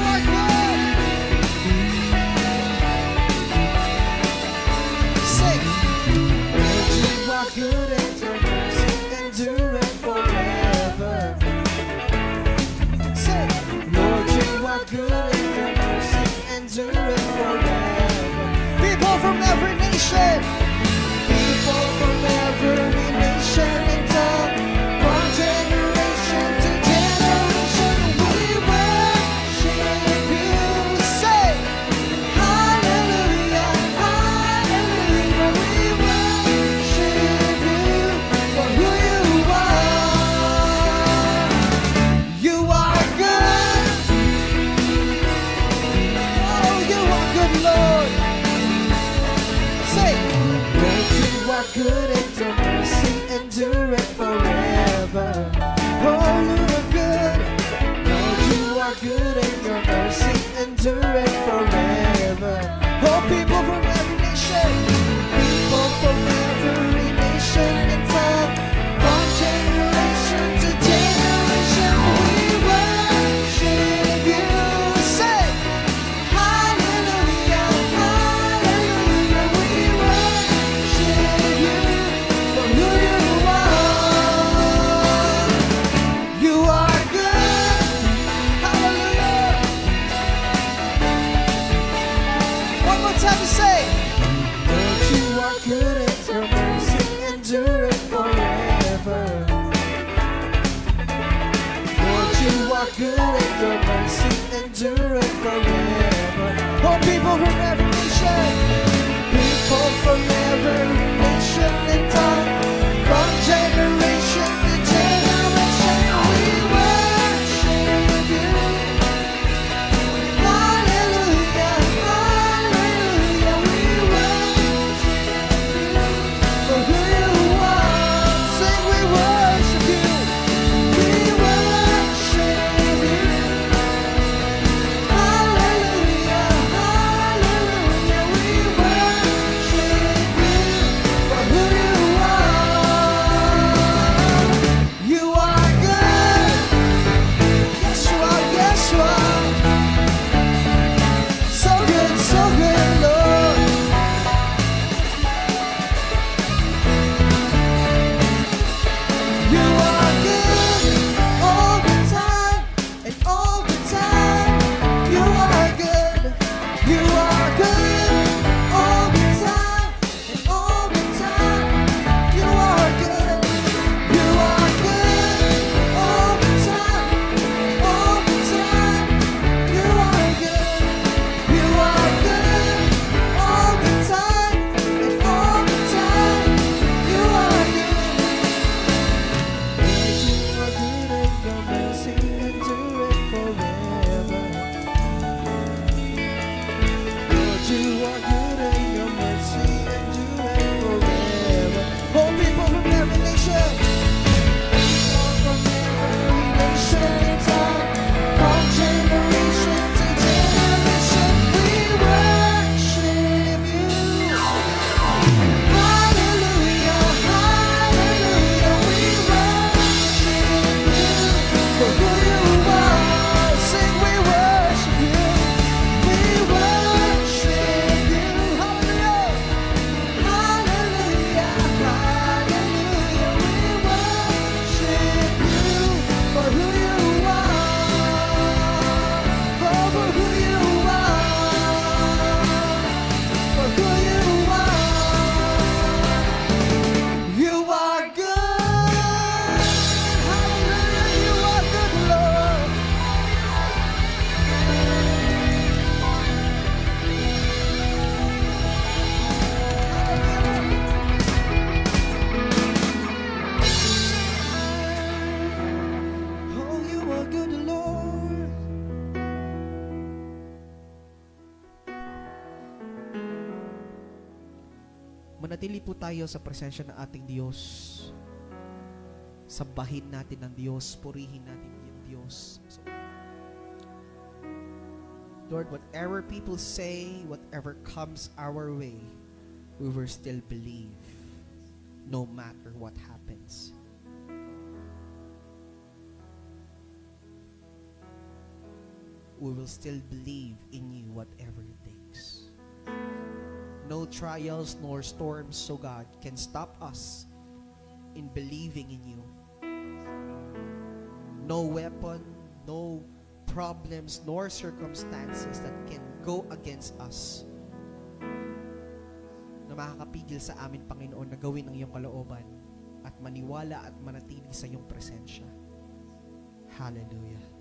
are good. Sing. Lord, you are good and your mercy endureth forever. Sing. Lord, you are good and your mercy endureth forever. People from every nation. People from every nation and tongue. From generation to generation, we worship you. Say, hallelujah, hallelujah. We worship you for who you are. You are good. Oh, you are good, Lord. Say, Lord, you are good and your mercy endureth forever. Oh, you are good. Lord, you are good and your mercy endureth forever. Oh, people from every nation, people from every nation and tongue, from generation to generation, we worship you. Say, hallelujah, hallelujah. We worship you for who you are. You are good. Hallelujah. One more time to say, Lord, you are good and your mercy endureth forever. Lord, you are good and your mercy endureth forever. Oh, people from every nation, people from every nation and tongue, from generation to generation, we worship you. Hallelujah, hallelujah, we worship you for who you are. Sing, we worship you. We worship you. Hallelujah, hallelujah, we worship you for who you are. You are good. Yes, you are, yes, you are. So good, Lord. You are good all the time, and all the time. You are good. You are good all the time, and all the time. You are good. You are good all the time, all the time. You are good. You are good all the time, and all the time. You are good. Lord, you are good and your mercy endureth forever. Lord, you are good and your mercy endureth forever. Oh, people from every nation, people from every nation and tongue, from generation to generation, we worship you. Hallelujah, hallelujah, we worship you for who you are. Sing, we worship you. We worship you. Hallelujah, hallelujah, hallelujah, we worship you for who you are. For who you are. For who you are. You are good. Hallelujah, you are good, Lord. Oh, you are good, Lord. Manatili po tayo sa presensya ng ating Diyos. Sambahin natin ang Diyos, purihin natin yung Diyos. Lord, whatever people say, whatever comes our way, we will still believe no matter what happens. we will still believe in you whatever it takes. No trials nor storms, oh God, can stop us in believing in you. No weapon, no problems, nor circumstances that can go against us na makakapigil sa amin, Panginoon, na gawin ang iyong kalooban at maniwala at manatili sa iyong presensya. Hallelujah.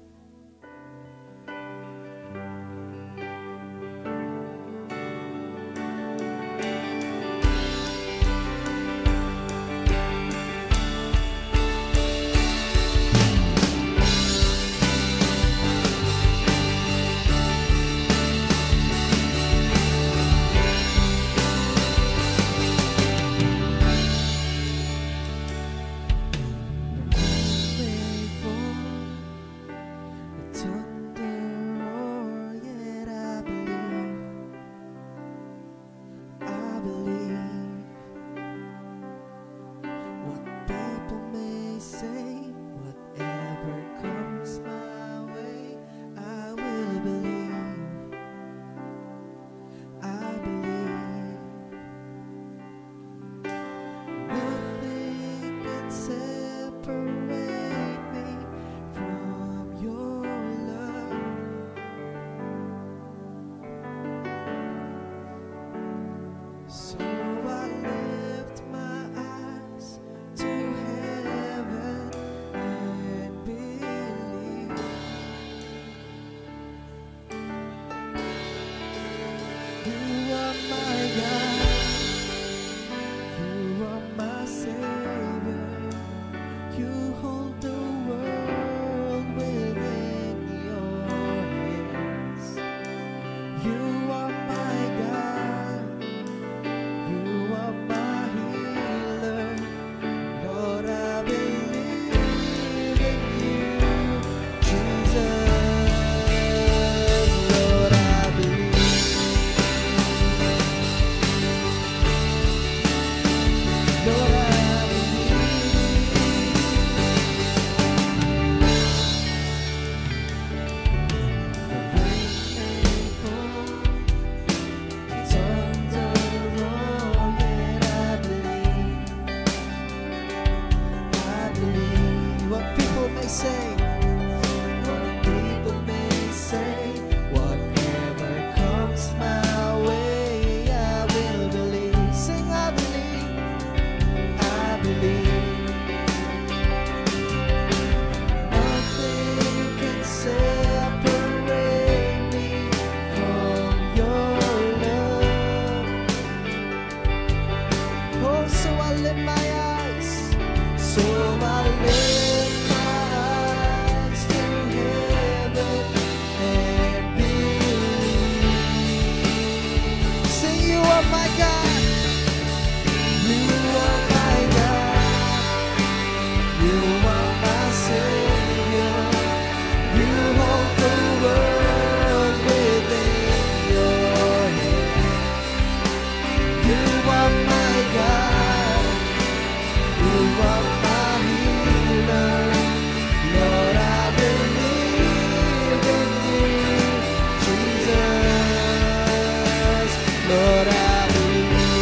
Lord, I believe.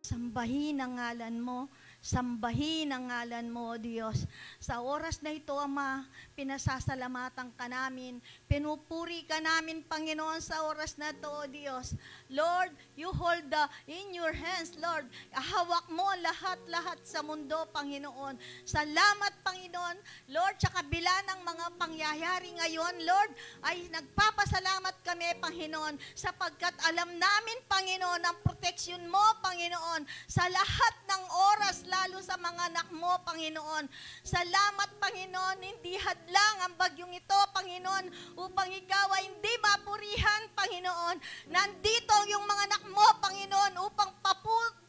Sambahin ang ngalan mo. Sambahin ang ngalan mo, O Diyos. Sa oras na ito, Ama, pinasasalamatan ka namin. Pinupuri ka namin, Panginoon, sa oras na ito, O Diyos. Lord, you hold in your hands, Lord. Hawak mo lahat-lahat sa mundo, Panginoon. Salamat, Panginoon. Lord, sa kabila ng mga pangyayari ngayon, Lord, ay nagpapasalamat kami, Panginoon, sapagkat alam namin, Panginoon, ang proteksyon mo, Panginoon, sa lahat ng oras, lalo sa mga anak mo, Panginoon. Salamat, Panginoon, hindi hadlang ang bagyong ito, Panginoon, upang ikaw ay hindi mapurihan, Panginoon. Nandito yung mga anak mo, Panginoon, upang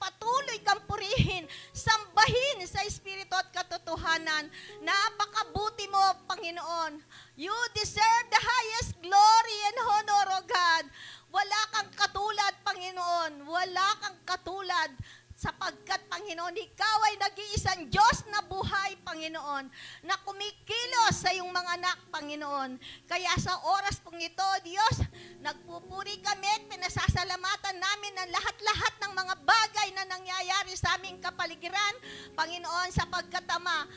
patuloy kang purihin, sambahin sa Espiritu at katotohanan. Napakabuti mo, Panginoon. You deserve the highest glory and honor, O God. Wala kang katulad, Panginoon. Wala kang katulad. Sapagkat, Panginoon, ikaw ay nag-iisang Diyos na buhay, Panginoon, na kumikilos sa iyong mga anak, Panginoon. Kaya sa oras pong ito, Diyos, nagpupuri kami at pinasasalamatan namin ang lahat-lahat ng mga bagay na nangyayari sa aming kapaligiran, Panginoon, sapagkat, Ama,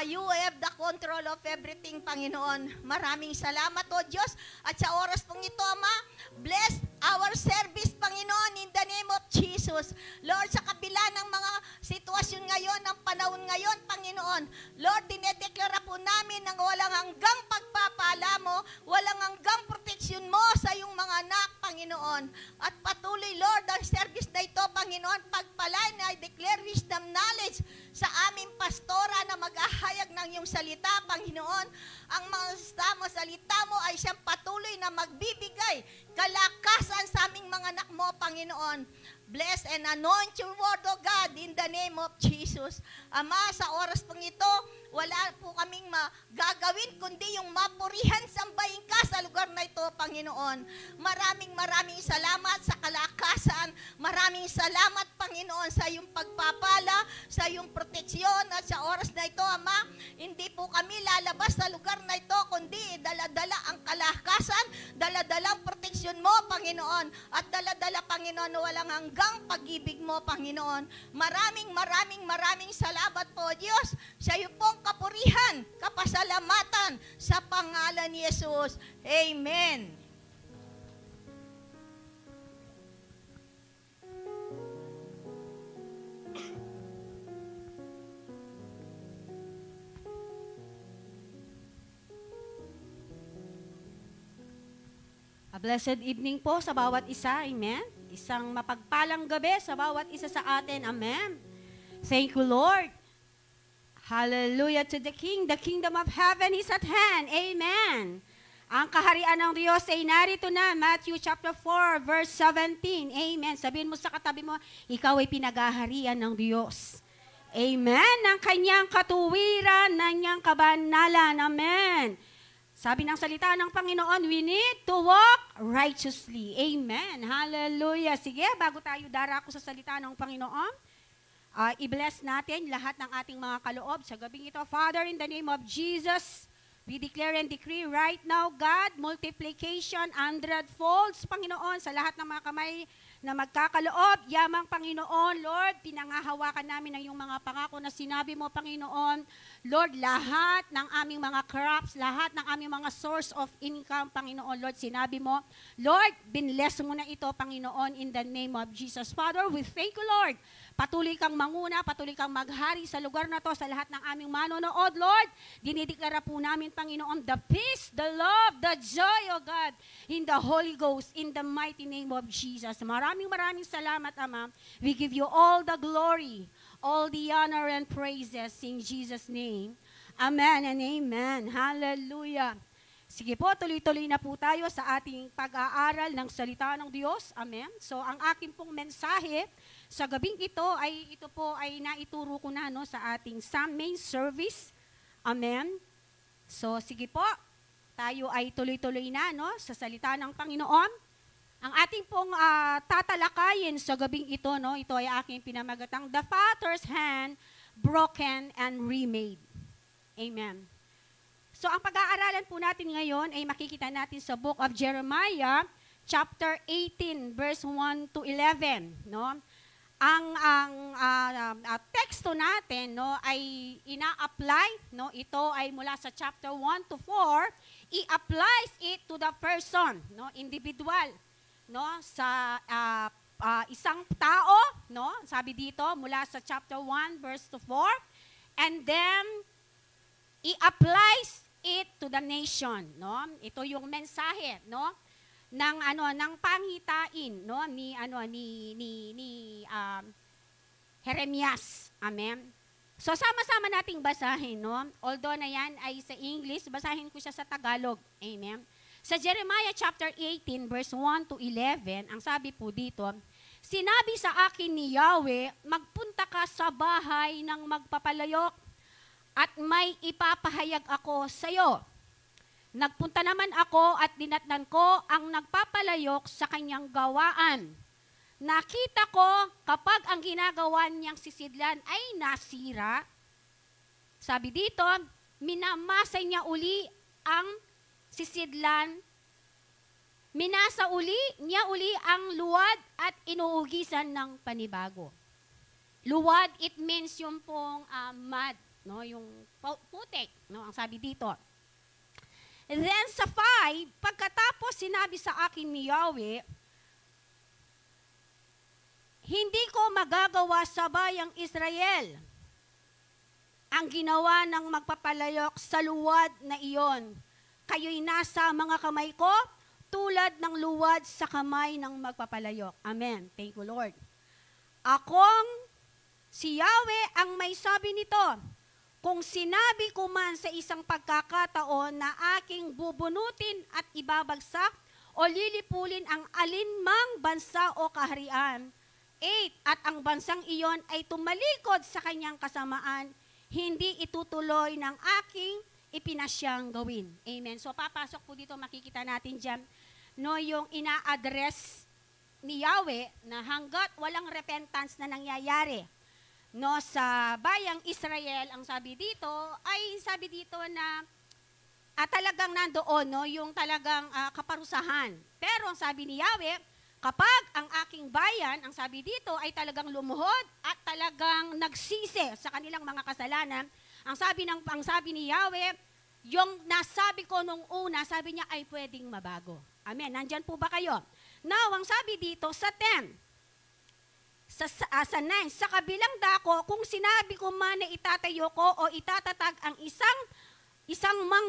you have the control of everything, Panginoon. Maraming salamat, O Diyos. At sa oras pong ito, Ama, bless our service, Panginoon, in the name of Jesus. Lord, sa kabila ng mga sitwasyon ngayon, ng panahon ngayon, Panginoon, Lord, dinedeklara po namin ng walang hanggang pagpapala mo, walang hanggang proteksyon mo sa iyong mga anak, Panginoon. At patuloy, Lord, ang service na ito, Panginoon, pagpalain na I declare wisdom knowledge sa aming pastora na mag-ahayag ng iyong salita, Panginoon. Ang mga salita mo ay siyang patuloy na magbibigay kalakasan sa aming mga anak mo, Panginoon. Bless and anoint your word, O God, in the name of Jesus. Ama, sa oras pong ito, wala po kaming magagawin kundi yung mapurihan, sambahin ka sa lugar na ito, Panginoon. Maraming salamat sa kalakasan. Maraming salamat, Panginoon, sa iyong pagpapala, sa iyong proteksyon. At sa oras na ito, Ama, hindi po kami lalabas sa lugar na ito, kundi dala-dala ang kalakasan, dala-dala ang proteksyon mo, Panginoon. At dala-dala, Panginoon, walang hanggang pag-ibig mo, Panginoon. Maraming salamat po, Diyos, sa iyo pong kapurihan, kapasalamatan sa pangalan ni Jesus. Amen. A blessed evening po sa bawat isa, amen. Isang mapagpalang gabi sa bawat isa sa atin, amen. Thank you, Lord. Hallelujah to the King. The kingdom of heaven is at hand, amen. Ang kaharian ng Diyos ay narito na, Matthew chapter 4, verse 17, amen. Sabihin mo sa katabi mo, ikaw ay pinagaharian ng Diyos. Amen. Ng kanyang katuwiran, ng kanyang kabanalan, amen. Sabi ng salita ng Panginoon, we need to walk righteously. Amen. Hallelujah. Sige, bago tayo darako sa salita ng Panginoon, i-bless natin lahat ng ating mga kaloob sa gabing ito. Father, in the name of Jesus, we declare and decree right now, God, multiplication, 100-folds, Panginoon, sa lahat ng mga kamay na magkakaloob. Yamang Panginoon, Lord, pinangahawakan namin ang iyong mga pangako na sinabi mo, Panginoon. Lord, lahat ng aming mga crops, lahat ng aming mga source of income, Panginoon, Lord, sinabi mo, Lord, binless mo na ito, Panginoon, in the name of Jesus. Father, we thank you, Lord. Patuloy kang manguna, patuloy kang maghari sa lugar na to, sa lahat ng aming manonood, Lord. Dinideklara po namin, Panginoon, the peace, the love, the joy, O God, in the Holy Ghost, in the mighty name of Jesus. Maraming salamat, Ama. We give you all the glory, all the honor and praises in Jesus' name. Amen and amen. Hallelujah. Sige po, tuloy-tuloy na po tayo sa ating pag-aaral ng salita ng Diyos. Amen. So, ang aking pong mensahe sa gabing ito ay naituro ko na sa ating main service. Amen. So, sige po, tayo ay tuloy-tuloy na sa salita ng Panginoon. Ang ating pong tatalakayin sa gabing ito, ito ay aking pinamagatang The Father's Hand, Broken and Remade. Amen. So, ang pag-aaralan po natin ngayon ay makikita natin sa book of Jeremiah, chapter 18, verse 1 to 11. ang teksto natin no ay ina-apply no, ito ay mula sa chapter 1 to 4, i-applies it to the person no, individual no, sa isang tao no, sabi dito mula sa chapter 1 verse to 4, and then i-applies it to the nation no. Ito yung mensahe no ng pangitain no ni Jeremias. Amen. So sama-sama nating basahin no. Although na yan ay sa English, basahin ko siya sa Tagalog. Amen. Sa Jeremiah chapter 18 verse 1 to 11, ang sabi po dito, sinabi sa akin ni Yahweh, magpunta ka sa bahay ng magpapalayok at may ipapahayag ako sa iyo. Nagpunta naman ako at dinatnan ko ang nagpapalayok sa kanyang gawaan. Nakita ko kapag ang ginagawa niyang sisidlan ay nasira, sabi dito, minamasay niya uli ang sisidlan, niya uli ang luwad at inuugisan ng panibago. Luwad, it means yung pong mud, no? Yung putik, no? Ang sabi dito. And then sa 5, pagkatapos sinabi sa akin ni Yahweh, hindi ko magagawa sa bayang Israel ang ginawa ng magpapalayok sa luwad na iyon. Kayo'y nasa mga kamay ko, tulad ng luwad sa kamay ng magpapalayok. Amen. Thank you, Lord. Akong si Yahweh ang may sabi nito, kung sinabi ko man sa isang pagkakataon na aking bubunutin at ibabagsak o lilipulin ang alinmang bansa o kaharian, 8, at ang bansang iyon ay tumalikod sa kanyang kasamaan, hindi itutuloy ng aking ipinasyang gawin. Amen. So papasok po dito, makikita natin dyan, no, yung ina-address ni Yahweh na hanggat walang repentance na nangyayari, no, sa bayang Israel, ang sabi dito na talagang nandoon no, yung talagang kaparusahan. Pero ang sabi ni Yahweh, kapag ang aking bayan, ang sabi dito ay talagang lumuhod at talagang nagsisi sa kanilang mga kasalanan, ang sabi ni Yahweh, yung nasabi ko nung una, sabi niya ay pwedeng mabago. Amen. Nandyan po ba kayo? Now, ang sabi dito sa 10, sa 9, sa kabilang dako, kung sinabi ko man na itatayo ko o itatatag ang isang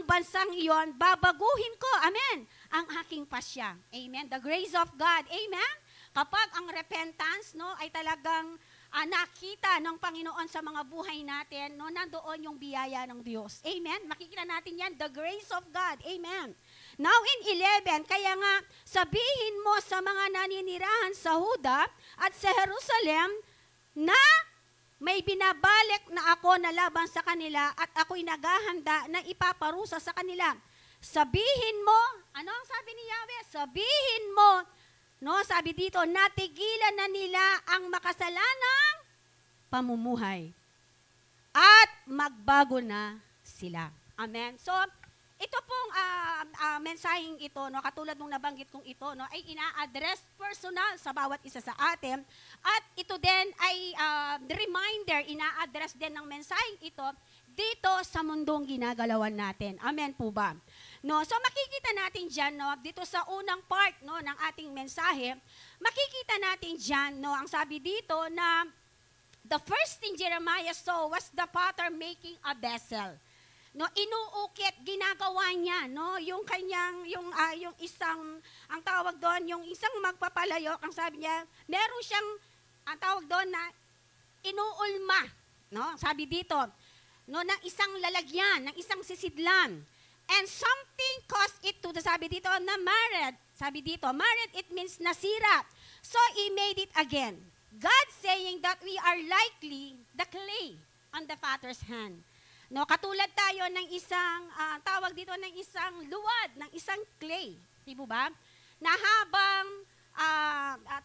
bansang iyon, babaguhin ko, amen, ang aking pasya. Amen. The grace of God. Amen. Kapag ang repentance no, ay talagang nakita ng Panginoon sa mga buhay natin, no, nandoon yung biyaya ng Diyos. Amen. Makikita natin yan, the grace of God. Amen. Now in 11, kaya nga sabihin mo sa mga naninirahan sa Huda at sa Jerusalem na may binabalik na ako na laban sa kanila at ako'y naghahanda na ipaparusa sa kanila. Sabihin mo, ano ang sabi ni Yahweh? Sabihin mo, no, sabi dito, natigilan na nila ang makasalanang pamumuhay at magbago na sila. Amen. So, ito pong mensaheng ito, no, katulad nung nabanggit kong ito, no, ay ina-address personal sa bawat isa sa atin. At ito din ay reminder, ina-address din ng mensaheng ito dito sa mundong ginagalawan natin. Amen po ba? No, so makikita natin diyan, no, dito sa unang part, no, ng ating mensahe, makikita natin diyan, no, ang sabi dito na the first thing Jeremiah saw was the potter making a vessel. No, inuukit, ginagawa niya, no, yung kanyang, yung isang, ang tawag doon, yung isang magpapalayok, ang sabi niya, meron siyang, ang tawag doon na, inuulma, no, sabi dito, no, ng isang lalagyan, ng isang sisidlan, and something caused it to, sabi dito, na marred, sabi dito, marred, it means nasira, so he made it again. God saying that we are likely the clay on the Father's hand. No, katulad tayo ng isang tawag dito ng isang luwad, ng isang clay, di ba? Na habang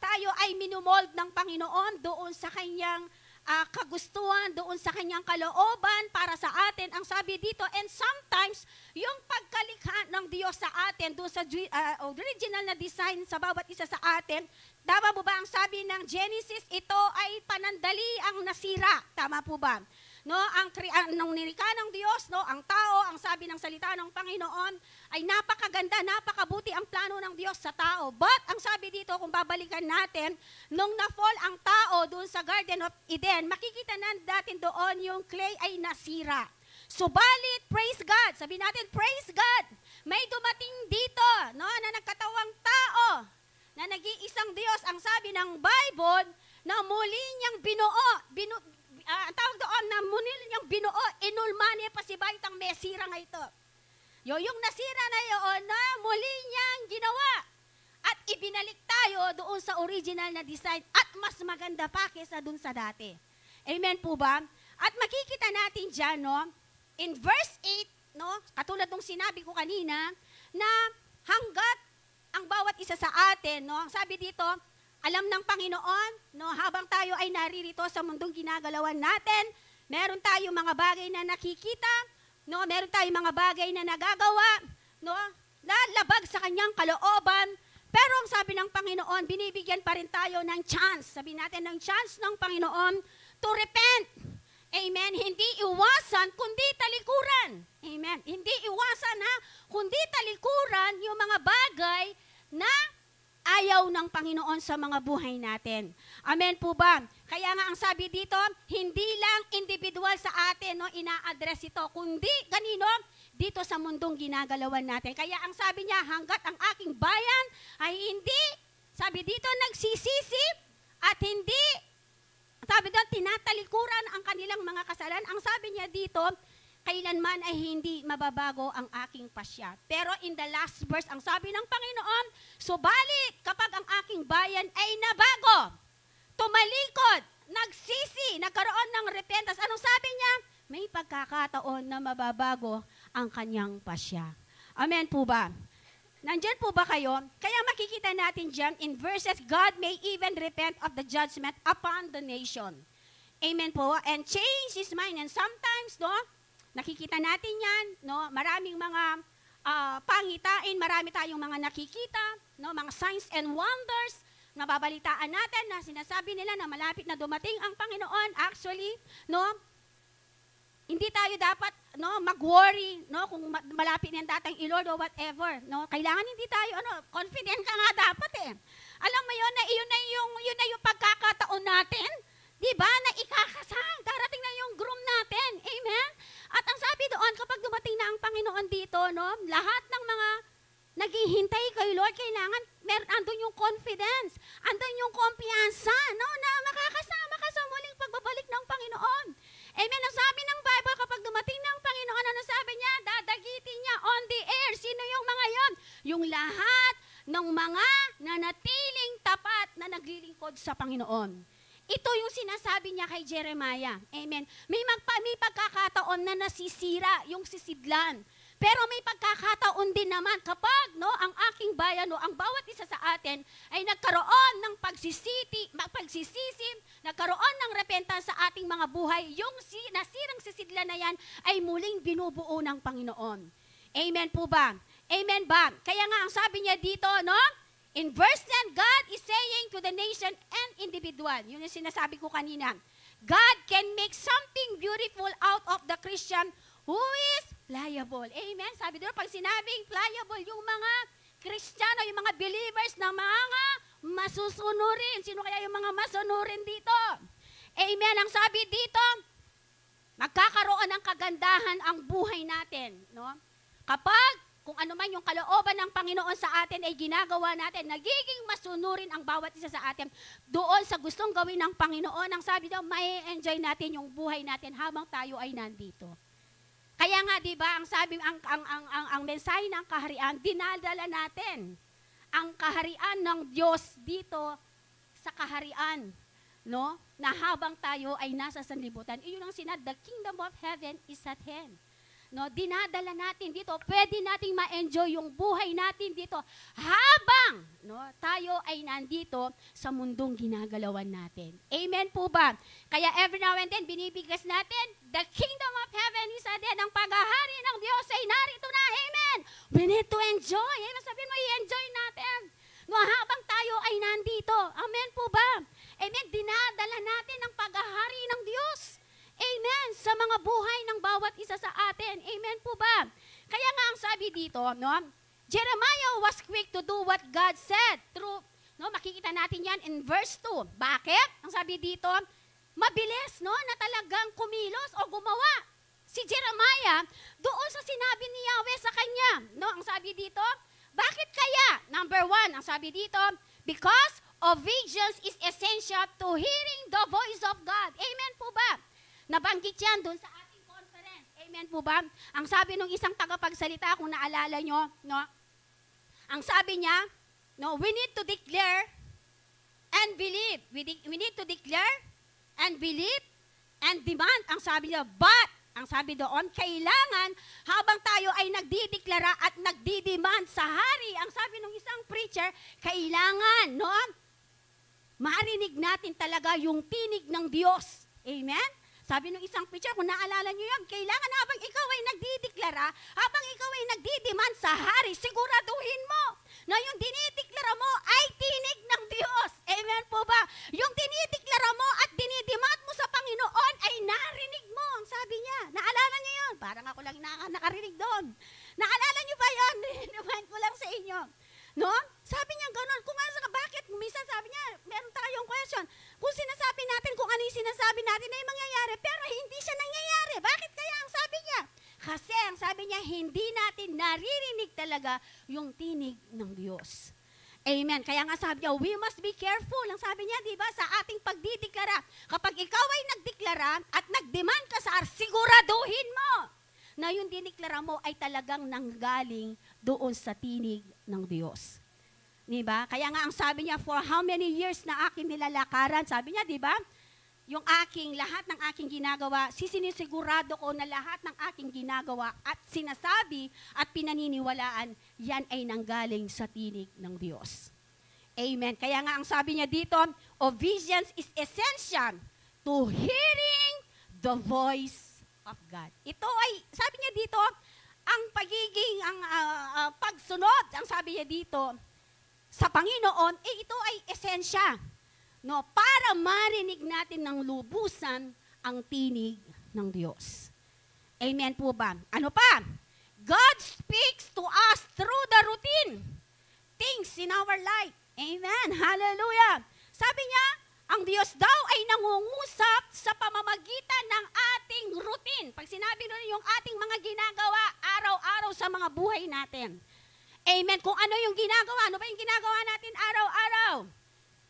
tayo ay minumold ng Panginoon doon sa kanyang kagustuhan doon sa kanyang kalooban para sa atin. Ang sabi dito, and sometimes, yung pagkalikha ng Diyos sa atin doon sa original na design sa bawat isa sa atin, tama po ba ang sabi ng Genesis, ito ay panandali ang nasira. Tama po ba? No, nung nilikha ng Diyos, no, ang tao, ang sabi ng salita ng Panginoon, ay napakaganda, napakabuti ang plano ng Diyos sa tao. But, ang sabi dito, kung babalikan natin, nung na-fall ang tao doon sa Garden of Eden, makikita natin doon yung clay ay nasira. Subalit, praise God. Sabi natin, praise God. May dumating dito, no, na nagkatawang tao, na nag-iisang Diyos. Ang sabi ng Bible, na muli niyang ang tawag doon na muli niyang binuo, inulmane pa si Baitang mesira nga ito. Yung nasira na yun na muli niyang ginawa. At ibinalik tayo doon sa original na design at mas maganda pa kesa doon sa dati. Amen po ba? At makikita natin dyan, no, in verse 8, no, katulad ng sinabi ko kanina, na hanggat ang bawat isa sa atin, no, sabi dito, alam ng Panginoon, no, habang tayo ay naririto sa mundong ginagalawan natin, meron tayong mga bagay na nakikita, no, meron tayong mga bagay na nagagawa, no, lalabag sa kanyang kalooban, pero ang sabi ng Panginoon, binibigyan pa rin tayo ng chance, sabi natin ng chance ng Panginoon to repent. Amen. Hindi iwasan, kundi talikuran. Amen. Hindi iwasan ha, kundi talikuran yung mga bagay na ayaw ng Panginoon sa mga buhay natin. Amen po ba? Kaya nga ang sabi dito, hindi lang individual sa atin, no, ina-address ito, kundi kanino? Dito sa mundong ginagalawan natin. Kaya ang sabi niya, hanggat ang aking bayan ay hindi, sabi dito, nagsisisi at hindi, sabi doon, tinatalikuran ang kanilang mga kasalanan. Ang sabi niya dito, kailanman ay hindi mababago ang aking pasya. Pero in the last verse, ang sabi ng Panginoon, subalit kapag ang aking bayan ay nabago, tumalikod, nagsisi, nagkaroon ng repentance, anong sabi niya? May pagkakataon na mababago ang kanyang pasya. Amen po ba? Nandyan po ba kayo? Kaya makikita natin dyan in verses, God may even repent of the judgment upon the nation. Amen po. And change his mind. And sometimes, no, nakikita natin yan, no, maraming mga pangitain, marami tayong mga nakikita, no, mga signs and wonders, nababalitaan natin na sinasabi nila na malapit na dumating ang Panginoon. Actually, no, hindi tayo dapat, no, mag-worry, no, kung malapit na dating i-Lord or whatever, no. Kailangan hindi tayo, confident ka nga dapat eh. Alam mo yun na yun na yung pagkakataon natin, di ba, na ikakasal, darating na yung groom natin. Amen? At ang sabi doon, kapag dumating na ang Panginoon dito, no, lahat ng mga naghihintay kay Lord, kailangan, andun yung confidence, andun yung kumpiyansa, no, na makakasama ka sa muling pagbabalik ng Panginoon. Amen? Ang sabi ng Bible, kapag dumating na ang Panginoon, ano sabi niya? Dadagitin niya on the air. Sino yung mga yon? Yung lahat ng mga nanatiling tapat na naglilingkod sa Panginoon. Ito yung sinasabi niya kay Jeremiah. Amen. May pagkakataon na nasisira yung sisidlan. Pero may pagkakataon din naman kapag, no, ang aking bayan, no, ang bawat isa sa atin ay nagkaroon ng pagsisisi, nagkaroon ng repentance sa ating mga buhay, yung nasirang sisidlan na yan ay muling binubuo ng Panginoon. Amen po ba? Amen ba? Kaya nga ang sabi niya dito, no, in verse 10, God is saying to the nation and individual, yun yung sinasabi ko kanina, God can make something beautiful out of the Christian who is pliable. Amen? Sabi doon, pag sinabing pliable, yung mga Kristiyano, yung mga believers na mga masusunurin. Sino kaya yung mga masunurin dito? Amen? Ang sabi dito, magkakaroon ng kagandahan ang buhay natin. No? Kapag kung ano man yung kalooban ng Panginoon sa atin ay ginagawa natin, nagiging masunurin ang bawat isa sa atin doon sa gustong gawin ng Panginoon. Ang sabi daw, may enjoy natin yung buhay natin habang tayo ay nandito. Kaya nga, di ba, ang sabi, ang mensahe ng kaharian, dinadala natin ang kaharian ng Diyos dito sa kaharian, no? Na habang tayo ay nasa sanlibutan. Iyon ang sinad, the kingdom of heaven is at hand. no, dinadala natin dito, pwede nating ma-enjoy yung buhay natin dito habang no, tayo ay nandito sa mundong ginagalawan natin. Amen po ba? Kaya every now and then, binibigas natin, the kingdom of heaven is at hand, ang paghahari ng Diyos ay narito na. Amen! We need to enjoy. Amen? Sabihin mo, i-enjoy natin. No, habang tayo ay nandito. Amen po ba? Amen? Dinadala natin ang paghahari ng Diyos. Amen. Sa mga buhay ng bawat isa sa atin. Amen po ba? Kaya nga ang sabi dito, no, Jeremiah was quick to do what God said. True, no, makikita natin yan in verse 2. Bakit? Ang sabi dito, mabilis, no, na talagang kumilos o gumawa si Jeremiah doon sa sinabi ni Yahweh sa kanya. No, ang sabi dito, bakit kaya? Number 1, ang sabi dito, because obedience is essential to hearing the voice of God. Amen po ba? Nabanggit yan doon sa ating conference. Amen po ba? Ang sabi ng isang tagapagsalita, kung naalala nyo, no? Ang sabi niya, no, we need to declare and believe. We need to declare and believe and demand. Ang sabi niya, but, ang sabi doon, kailangan habang tayo ay nagdideklara at nagdidemand sa hari, ang sabi ng isang preacher, kailangan, no, marinig natin talaga yung tinig ng Diyos. Amen? Sabi ng isang preacher, kung naalala nyo yan, kailangan habang ikaw ay nagdideklara, habang ikaw ay nagdidemand sa hari, siguraduhin mo na yung dinideklara mo ay tinig ng Diyos. Amen po ba? Yung dinideklara mo at dinidemand mo sa Panginoon ay narinig mo. Ang sabi niya, naalala nyo yun? Parang ako lang nakarinig doon. Naalala nyo ba yun? Remind ko lang sa inyo. No? Sabi niya gano'n. Kung ano, bakit? Minsan sabi niya, meron tayong question. Kung sinasabi natin kung ano yung sinasabi natin ay mangyayari, pero hindi siya nangyayari. Bakit kaya ang sabi niya? Kasi ang sabi niya, hindi natin naririnig talaga yung tinig ng Diyos. Amen. Kaya nga sabi niya, we must be careful. Ang sabi niya, di ba, sa ating pagdideklara. Kapag ikaw ay nagdeklara at nagdemand ka sa siguraduhin mo na yung dineklara mo ay talagang nanggaling doon sa tinig ng Diyos. Diba? Kaya nga ang sabi niya, for how many years na aking nilalakaran, sabi niya, diba? Yung lahat ng aking ginagawa, sinisigurado ko na lahat ng aking ginagawa at sinasabi at pinaniniwalaan, yan ay nanggaling sa tinig ng Diyos. Amen. Kaya nga ang sabi niya dito, obedience is essential to hearing the voice of God. Ito ay, sabi niya dito, ang pagiging, pagsunod, ang sabi niya dito, sa Panginoon, ito ay esensya, no, para marinig natin ng lubusan ang tinig ng Diyos. Amen po ba? Ano pa? God speaks to us through the routine things in our life. Amen. Hallelujah. Sabi niya, ang Diyos daw ay nangungusap sa pamamagitan ng ating routine. Pag sinabi nun yung ating mga ginagawa araw-araw sa mga buhay natin. Amen. Kung ano yung ginagawa, ano ba yung ginagawa natin araw-araw?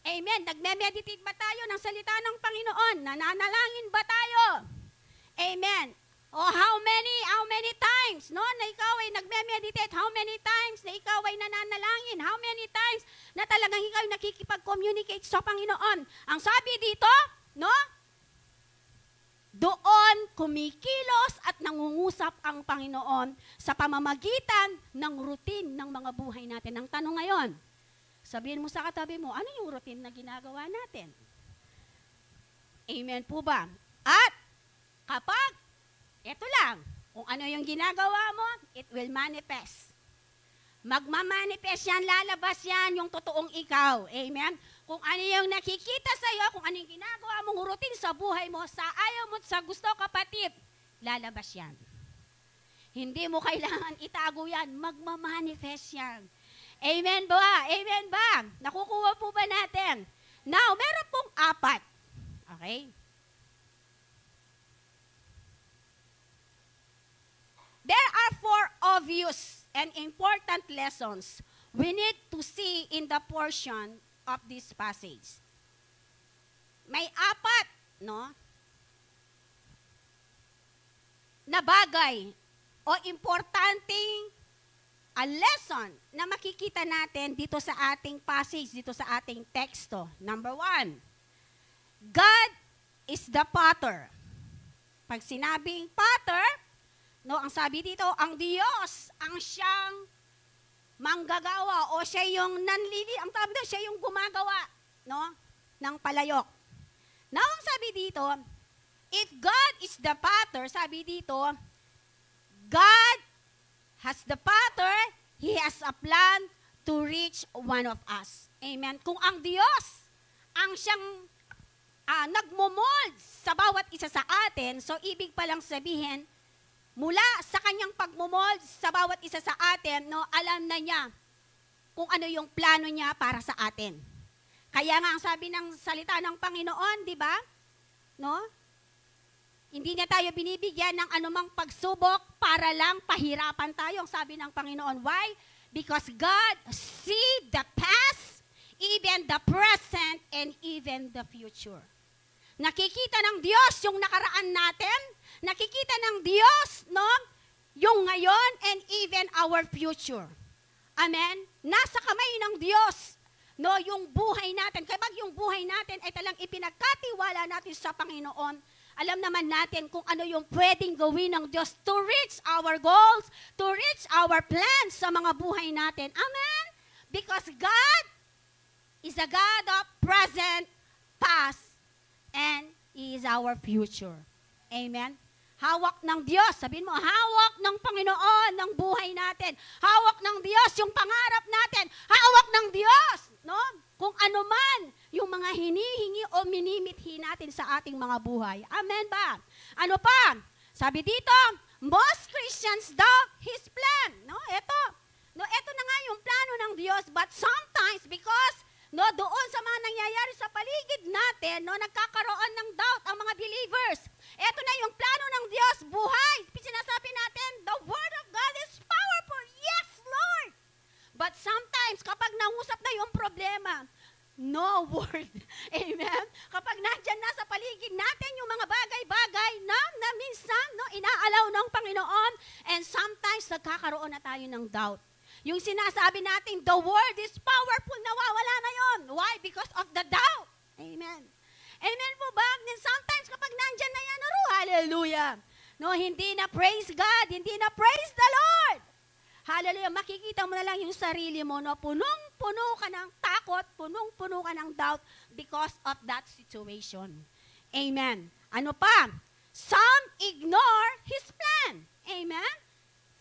Amen. Nagme-meditate ba tayo ng salita ng Panginoon? Nananalangin ba tayo? Amen. O how many times, no, na ikaw ay nagme-meditate? How many times na ikaw ay nananalangin? How many times na talagang ikaw ay nakikipag-communicate sa Panginoon? Ang sabi dito, no, doon kumikilos at nangungusap ang Panginoon sa pamamagitan ng routine ng mga buhay natin. Ang tanong ngayon, sabihin mo sa katabi mo, ano yung routine na ginagawa natin? Amen po ba? At kapag, ito lang, kung ano yung ginagawa mo, it will manifest. Magmamanifest yan, lalabas yan yung totoong ikaw. Amen? Kung ano yung nakikita sa iyo, kung ano yung ginagawa mong routine sa buhay mo, sa ayaw mo, sa gusto, kapatid, lalabas yan. Hindi mo kailangan itago yan, magmamanifest yan. Amen ba? Amen ba? Nakukuha po ba natin? Now, meron pong 4. Okay? There are 4 obvious and important lessons we need to see in the portion of this passage. May 4, no, na bagay o importanteng lesson na makikita natin dito sa ating passage, dito sa ating teksto. Number 1, God is the potter. Pag sinabing potter, No, ang sabi dito, ang Diyos ang siyang manggagawa o siya yung ang tawag doon, siya yung gumagawa, no, ng palayok. Now, ang sabi dito, if God is the potter, sabi dito, God has the potter, He has a plan to reach one of us. Amen. Kung ang Diyos ang siyang nagmomold sa bawat isa sa atin, so ibig palang sabihin, mula sa kanyang pagmomold sa bawat isa sa atin, no, alam na niya kung ano yung plano niya para sa atin. Kaya nga ang sabi ng salita ng Panginoon, di ba? No? Hindi niya tayo binibigyan ng anumang pagsubok para lang pahirapan tayo. Ang sabi ng Panginoon, why? Because God see the past, even the present, and even the future. Nakikita ng Diyos yung nakaraan natin, nakikita ng Diyos, no, yung ngayon and even our future. Amen? Nasa kamay ng Diyos, no, yung buhay natin. Kapag yung buhay natin ay talang ipinagkatiwala natin sa Panginoon, alam naman natin kung ano yung pwedeng gawin ng Diyos to reach our goals, to reach our plans sa mga buhay natin. Amen? Because God is a God of present, past, and He is our future. Amen? Hawak ng Diyos. Sabihin mo, hawak ng Panginoon ng buhay natin. Hawak ng Diyos yung pangarap natin. Hawak ng Diyos, no? Kung ano man yung mga hinihingi o minimithi natin sa ating mga buhay. Amen ba? Ano pa? Sabi dito, most Christians doubt His plan. No, ito na nga yung plano ng Diyos, but sometimes because no, doon sa mga nangyayari sa paligid natin, no, nagkakaroon ng doubt ang mga believers. Ito na yung plano ng Diyos, buhay. Sinasabi natin, the Word of God is powerful. Yes, Lord. But sometimes, kapag nangusap na yung problema, no word. Amen? Kapag nandyan na sa paligid natin yung mga bagay-bagay na minsan, no, inaalaw ng Panginoon, and sometimes nagkakaroon na tayo ng doubt. Yung sinasabi natin, the word is powerful, nawawala na yon. Why? Because of the doubt. Amen. Amen po ba? Then sometimes kapag nandyan na yan, hallelujah. No, hindi na praise God, hindi na praise the Lord. Hallelujah. Makikita mo na lang yung sarili mo, no? Punong-puno ka ng takot, punong-puno ka ng doubt because of that situation. Amen. Ano pa? Some ignore His plan. Amen.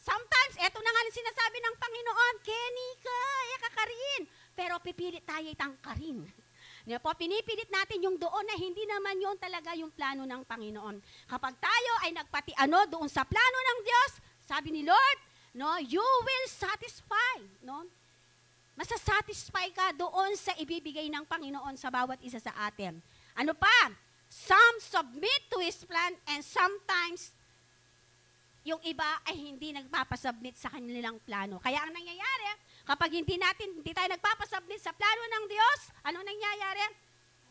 Sometimes, eto na nga sinasabi ng Panginoon, Kenny, kaya kakarin. Pero pipilit tayo tangkarin. Pinipilit natin yung doon na hindi naman yun talaga yung plano ng Panginoon. Kapag tayo ay nagpatiano doon sa plano ng Diyos, sabi ni Lord, no, you will satisfy. No? Masasatisfy ka doon sa ibibigay ng Panginoon sa bawat isa sa atin. Ano pa? Some submit to His plan and sometimes yung iba ay hindi nagpapasubmit sa kanilang plano. Kaya ang nangyayari, kapag hindi tayo nagpapasubmit sa plano ng Diyos, ano nangyayari?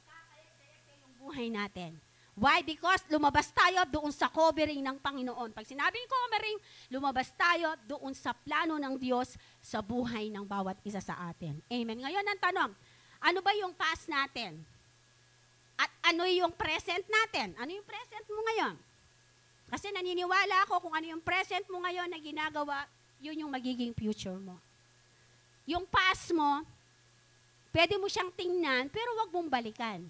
Nakakalit-kalit yung buhay natin. Why? Because lumabas tayo doon sa covering ng Panginoon. Pag sinabing covering, lumabas tayo doon sa plano ng Diyos sa buhay ng bawat isa sa atin. Amen. Ngayon ang tanong, ano ba yung past natin? At ano yung present natin? Ano yung present mo ngayon? Kasi naniniwala ako kung ano yung present mo ngayon na ginagawa, yun yung magiging future mo. Yung past mo, pwede mo siyang tingnan, pero wag mong balikan.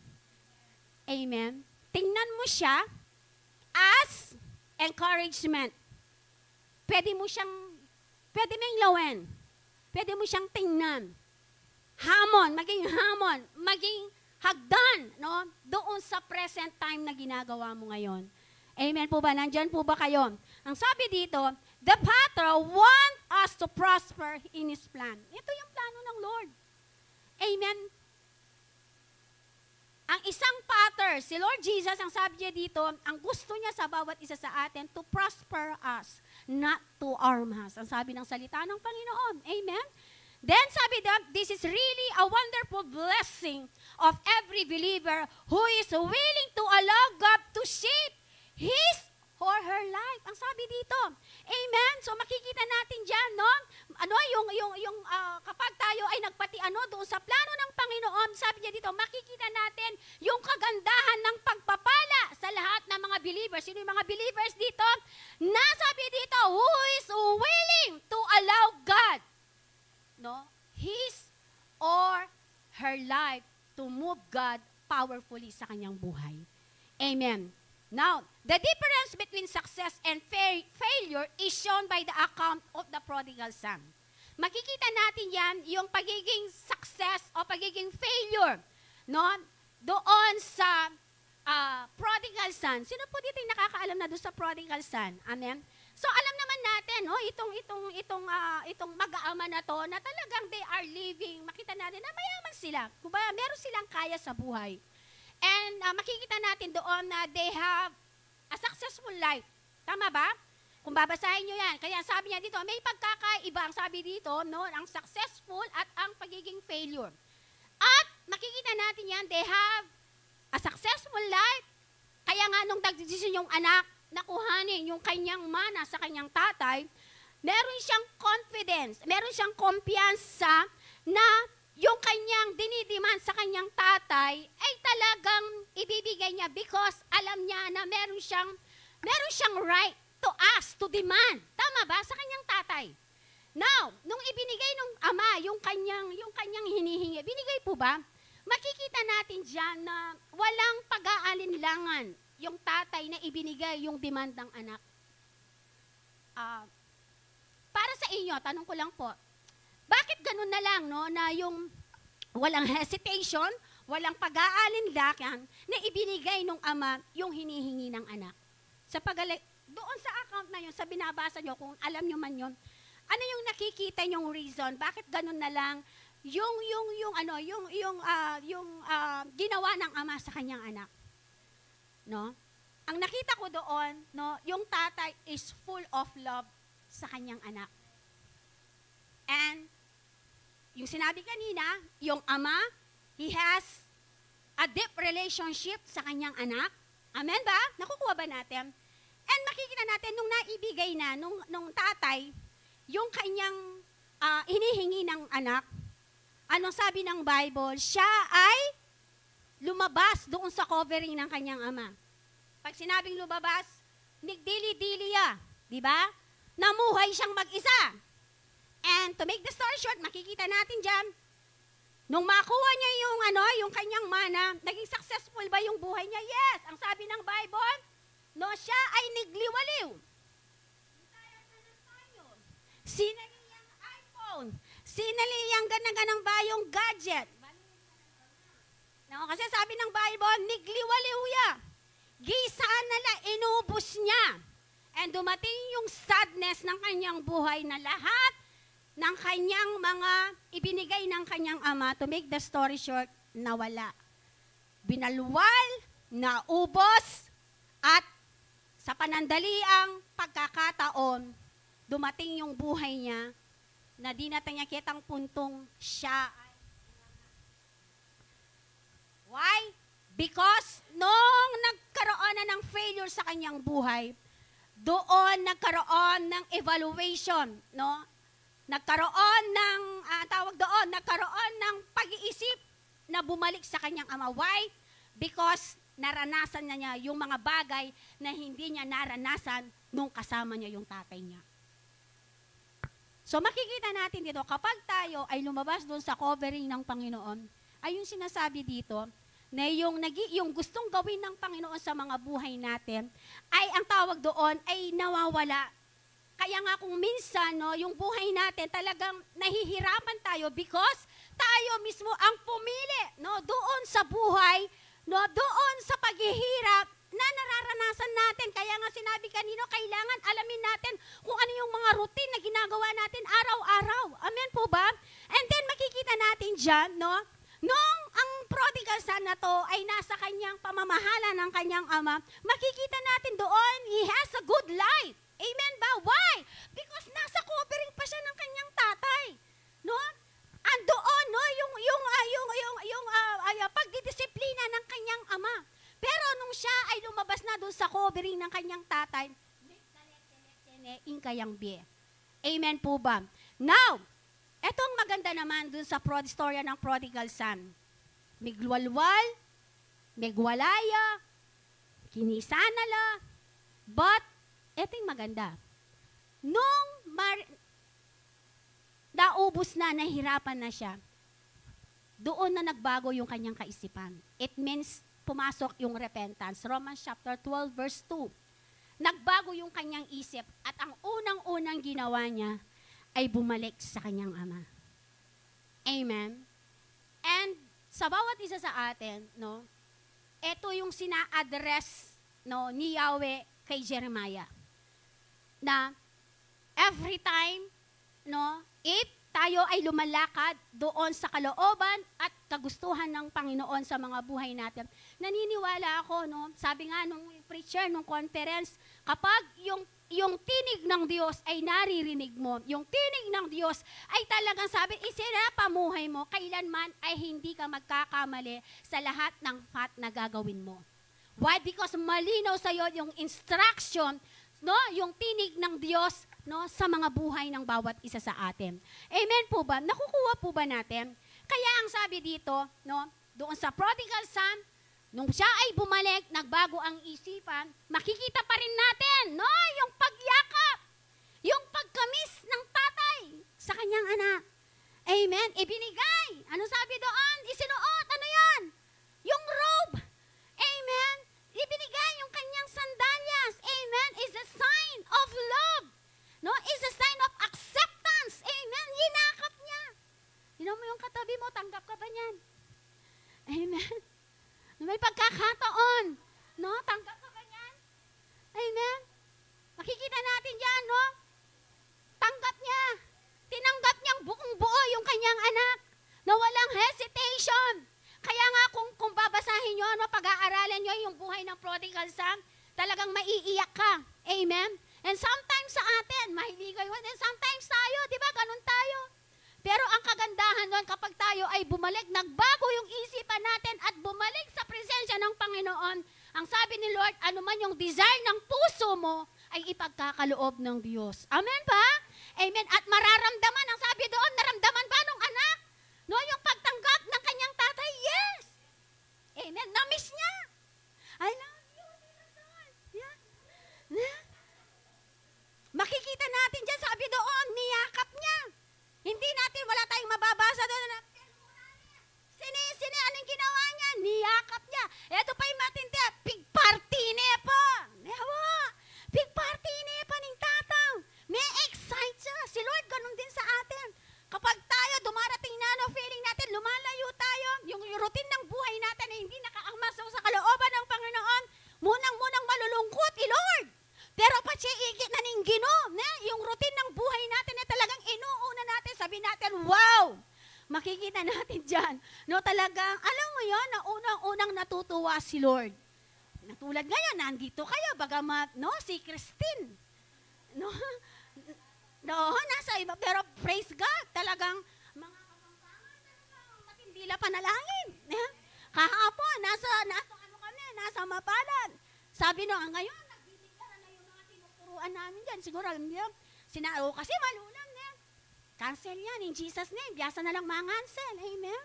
Amen? Tingnan mo siya as encouragement. Pwede mo yung lawen. Pwede mo siyang tingnan. Maging hagdan, no? Doon sa present time na ginagawa mo ngayon. Amen po ba? Nandyan po ba kayo? Ang sabi dito, the Father wants us to prosper in His plan. Ito yung plano ng Lord. Amen. Ang isang Father, si Lord Jesus, ang sabi niya dito, ang gusto niya sa bawat isa sa atin, to prosper us, not to harm us. Ang sabi ng salita ng Panginoon. Amen. Then sabi doon, this is really a wonderful blessing of every believer who is willing to allow God to shape His or her life. Ang sabi dito. Amen? So makikita natin dyan, no? Kapag tayo ay doon sa plano ng Panginoon, sabi niya dito, makikita natin yung kagandahan ng pagpapala sa lahat ng mga believers. Sino yung mga believers dito? Nasabi dito, who is willing to allow God, no, his or her life to move God powerfully sa kanyang buhay. Amen. Now, the difference between success and failure is shown by the account of the prodigal son. Makikita natin yan, yung pagiging success o pagiging failure, no? Doon sa prodigal son. Sino po dito yung nakakaalam na doon sa prodigal son? Amen? So, alam naman natin, no, itong mag-aama na to, na talagang they are living, makita natin na mayaman sila. Kumbaga, meron silang kaya sa buhay. And makikita natin doon na they have a successful life. Tama ba? Kung babasahin nyo yan. Kaya sabi niya dito, may pagkakaiba ang sabi dito, no, ang successful at ang pagiging failure. At makikita natin yan, they have a successful life. Kaya nga nung nagdesisyon yung anak na kuhanin yung kanyang mana sa kanyang tatay, meron siyang confidence, meron siyang kumpiyansa na yung kanyang dinidiman sa kanyang tatay ay talagang ibibigay niya because alam niya na meron siyang right to ask, to demand. Tama ba? Sa kanyang tatay. Now, nung ibinigay ng ama yung kanyang hinihingi, binigay po ba? Makikita natin dyan na walang pag-aalinlangan yung tatay na ibinigay yung demand ng anak. Para sa inyo, tanong ko lang po, bakit ganun na lang, no, na yung walang hesitation, walang pag-aalinlangan na ibinigay ng ama yung hinihingi ng anak? Doon sa account na yun, sa binabasa nyo, kung alam nyo man yun, ano yung nakikita nyong reason? Bakit ganun na lang yung ginawa ng ama sa kanyang anak? No? Ang nakita ko doon, no, yung tatay is full of love sa kanyang anak. And yung sinabi kanina, yung ama, he has a deep relationship sa kanyang anak. Amen ba? Nakukuha ba natin? And makikita natin, nung naibigay na, nung tatay, yung kanyang hinihingi ng anak, anong sabi ng Bible? Siya ay lumabas doon sa covering ng kanyang ama. Pag sinabing lumabas, nagdili-dili ya. Di ba? Namuhay siyang mag-isa. And to make the story short, makikita natin dyan, nung makuha niya yung kanyang mana, naging successful ba yung buhay niya? Yes! Ang sabi ng Bible, no, siya ay nagliwaliw. Sinaliyang iPhone. Sinaliyang ganang-ganang ba yung gadget. No, kasi sabi ng Bible, nagliwaliw ya. Gisa nala, inubos niya. And dumating yung sadness ng kanyang buhay na lahat ng kanyang mga ibinigay ng kanyang ama, to make the story short, nawala. Binalwal, naubos, at sa panandaliang pagkakataon, dumating yung buhay niya na di natin niya kitang puntong siya ay. Why? Because nung nagkaroon na ng failure sa kanyang buhay, doon nagkaroon ng evaluation, no? Nagkaroon ng, nagkaroon ng pag-iisip na bumalik sa kanyang ama. Why? Because naranasan niya yung mga bagay na hindi niya naranasan nung kasama niya yung tatay niya. So makikita natin dito, kapag tayo ay lumabas doon sa covering ng Panginoon, ay yung sinasabi dito, na yung gustong gawin ng Panginoon sa mga buhay natin, ay ang tawag doon ay nawawala. Kaya nga kung minsan, no, yung buhay natin talagang nahihirapan tayo because tayo mismo ang pumili, no, doon sa buhay, no, doon sa paghihirap na nararanasan natin. Kaya nga sinabi kanino, kailangan alamin natin kung ano yung mga routine na ginagawa natin araw-araw. Amen po ba? And then makikita natin dyan, no, nung ang prodigal son na to ay nasa kanyang pamamahala ng kanyang ama, makikita natin doon, he has a good life. Amen ba? Why? Because nasa covering pa siya ng kanyang tatay. No? Andoon, no, yung pagdidisiplina ng kanyang ama. Pero nung siya ay lumabas na doon sa covering ng kanyang tatay, amen po ba? Now, etong maganda naman doon sa storya ng prodigal son. Migwalwal, migwalaya, kinisanala, but eto yung maganda. nung naubos na, nahirapan na siya, doon na nagbago yung kanyang kaisipan. It means pumasok yung repentance. Romans chapter 12 verse 2. Nagbago yung kanyang isip at ang unang-unang ginawa niya ay bumalik sa kanyang ama. Amen. And sa bawat isa sa atin, no, ito yung sina-address, no, ni Yahweh kay Jeremiah. Na every time, no, if tayo ay lumalakad doon sa kalooban at kagustuhan ng Panginoon sa mga buhay natin. Naniniwala ako, no? Sabi nga nung preacher, nung conference, kapag yung tinig ng Diyos ay naririnig mo, yung tinig ng Diyos ay talagang sabi, isinapamuhay mo, kailanman ay hindi ka magkakamali sa lahat ng path na gagawin mo. Why? Because malinaw sa'yo yung instruction, no, yung tinig ng Diyos, no, sa mga buhay ng bawat isa sa atin. Amen po ba? Nakukuha po ba natin? Kaya ang sabi dito, no, doon sa prodigal son, nung siya ay bumalik, nagbago ang isipan, makikita pa rin natin, no, yung pagyakap, yung pagkamis ng tatay sa kanyang anak. Amen? Ibinigay. Ano sabi doon? Isinuot. Ano yan? Yung robe. Amen? Ibinigay yung kanyang sandalyas. Amen? Is a sign of love. No? Is a sign of acceptance. Amen? Yinakap niya. Tignan mo yung katabi mo, tanggap ka ba niyan? Amen? May pagkakataon. No? Tanggap ka ba niyan? Amen? Makikita natin yan, no? Tanggap niya. Tinanggap niyang buong buo yung kanyang anak na walang hesitation. Kaya nga kung babasahin nyo, no, pag-aaralan nyo yung buhay ng prodigal son, talagang maiiyak ka. Amen? And sometimes sa atin, mahiligaw yun. And sometimes tayo, di ba, ganun tayo. Pero ang kagandahan nun, kapag tayo ay bumalik, nagbago yung isipan natin at bumalik sa presensya ng Panginoon, ang sabi ni Lord, ano man yung desire ng puso mo, ay ipagkakaloob ng Diyos. Amen ba? Amen. At mararamdaman, ang sabi doon, naramdaman ba nung anak? No, yung pagtanggap ng kanyang tatay, yes. Amen. Na-miss niya. I love you. Yeah. Yeah. Makikita natin dyan, sabi doon, niyakap niya. Hindi natin, wala tayong mababasa doon na, sini, anong ginawa niya? Niyakap niya. Ito pa yung matindi, big party niya po. Big party niya pa ng tatang. May excite siya. Si Lord, ganun din sa atin. Kapag tayo, dumarating na, no, feeling natin, lumalayo tayo, yung routine ng buhay natin ay hindi nakaangmasaw sa kalooban ng Panginoon, munang malulungkot, Lord. Pero pa siya igit na ning Ginoo, yung routine ng buhay natin na talagang inuuna natin, sabi natin, wow! Makikita natin dyan. No, talagang, alam mo yun, na unang-unang natutuwa si Lord. Natulad ngayon, nandito kayo, bagamat, no, si Christine. No, nasa iba, pero praise God, talagang, mga kapangpangan, talagang matindila panalangin. Kahapon, nasa Mapalan. Sabi no, ngayon, nagbibigyan na yung mga tinuturuan namin dyan. Siguro, alam niyo, kasi malulang niya. Cancel yan, in Jesus' name. Biyasa na lang mangansel. Amen?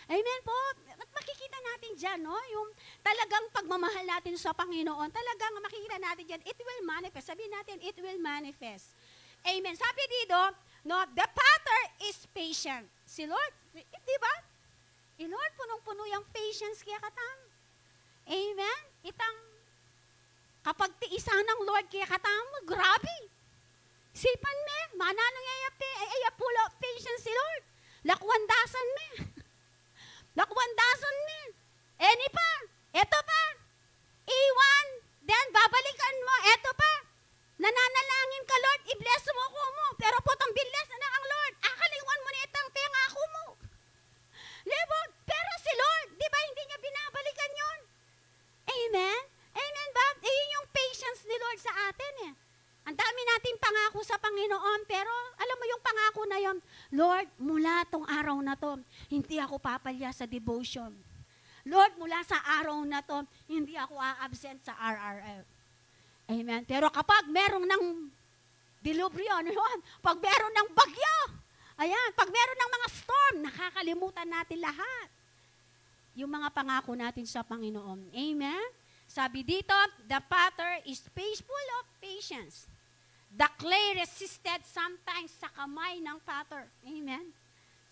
Amen po. At makikita natin dyan, no? Yung talagang pagmamahal natin sa Panginoon, talagang makikita natin dyan, it will manifest. Sabihin natin, it will manifest. Amen. Sabi dito, no, the Father is patient. Si Lord, di ba? Lord, punong-puno yung patience kaya katang. Amen? Kapag tiisan ng Lord kaya katang mo, grabe. Sipan me, mananong ay full of patience si Lord. Lakwandasan me. Lakwandasan me. Eni pa, eto pa. Iwan, then babalikan mo, eto pa. Nananalangin ka, Lord, i-bless mo ko mo. Pero putang bilas na ang Lord. Akaliwan mo na itang pangako mo. Diba? Pero si Lord, di ba hindi niya binabalikan yon? Amen? Amen ba? Yun yung patience ni Lord sa atin eh. Ang dami nating pangako sa Panginoon, pero alam mo yung pangako na yon, Lord, mula tong araw na to, hindi ako papalya sa devotion. Lord, mula sa araw na to, hindi ako a-absent sa RRF. Amen. Pero kapag merong ng dilubyo, pag meron ng bagyo, ayan, pag meron ng mga storm, nakakalimutan natin lahat. Yung mga pangako natin sa Panginoon. Amen. Sabi dito, the Father is full of patience. The clay resisted sometimes sa kamay ng potter. Amen?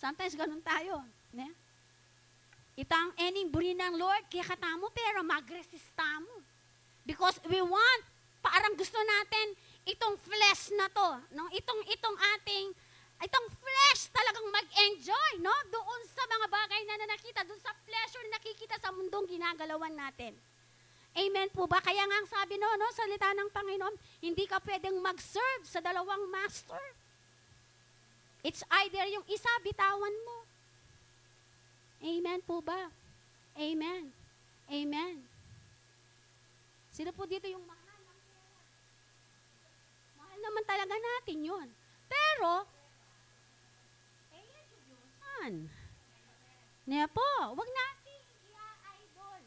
Sometimes ganun tayo. Ne? Ito ang ening buri ng Lord, kaya katamo, pero mag-resista mo. Because we want, parang gusto natin, itong flesh na to, no? Itong flesh talagang mag-enjoy, no? Doon sa mga bagay na nakita, doon sa pleasure na nakikita sa mundong ginagalawan natin. Amen po ba? Kaya nga ang sabi no, salita ng Panginoon, hindi ka pwedeng mag-serve sa dalawang master. It's either yung isa, bitawan mo. Amen po ba? Amen. Amen. Sino po dito yung mahal ng pera? Mahal naman talaga natin yun. Pero, yun. Niya po, wag natin i-idol.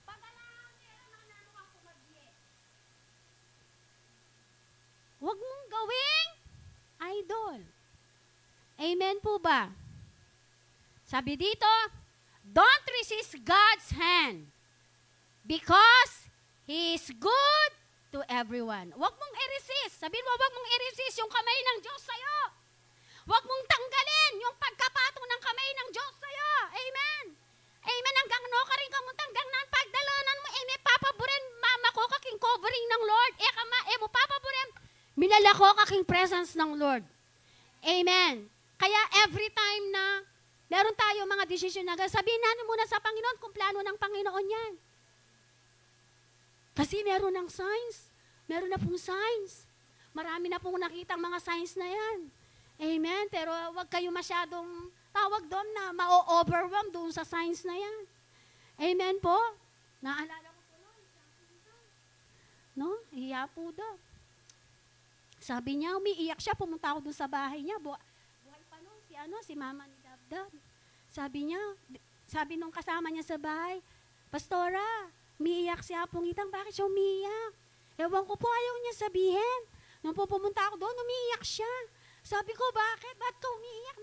Pagalaang meron ang nanuwang kumagye. Wag mong gawing idol. Amen po ba? Sabi dito, don't resist God's hand because He is good to everyone. Huwag mong i-resist. Sabihin mo, huwag mong i-resist yung kamay ng Diyos sa'yo. Huwag mong tanggalin yung pagkapatong ng kamay ng Diyos sa'yo. Amen. Amen. Hanggang no ka rin kamunta, hanggang nang pagdalanan mo, may papaburin, mama ko kaking covering ng Lord. Mo papaburin, milalako kaking presence ng Lord. Amen. Kaya every time na meron tayo mga desisyon na sabihin natin muna sa Panginoon kung plano ng Panginoon yan. Kasi meron ng signs. Meron na pong signs. Marami na pong nakitang mga signs na yan. Amen? Pero wag kayo masyadong tawag doon na ma-overwhelm doon sa signs na yan. Amen po? Naalala ko po noon. No? Hiya po daw. Sabi niya, umiiyak siya. Pumunta ako doon sa bahay niya. Buhay pa noon si mama ni Dabdab. Sabi nung kasama niya sa bahay, Pastora, umiiyak si Apong Itang. Bakit siya umiiyak? Ewan ko po, ayaw niya sabihin. Nung pumunta ako doon, umiiyak siya. Sabi ko, bakit? Ba't ka umiiyak?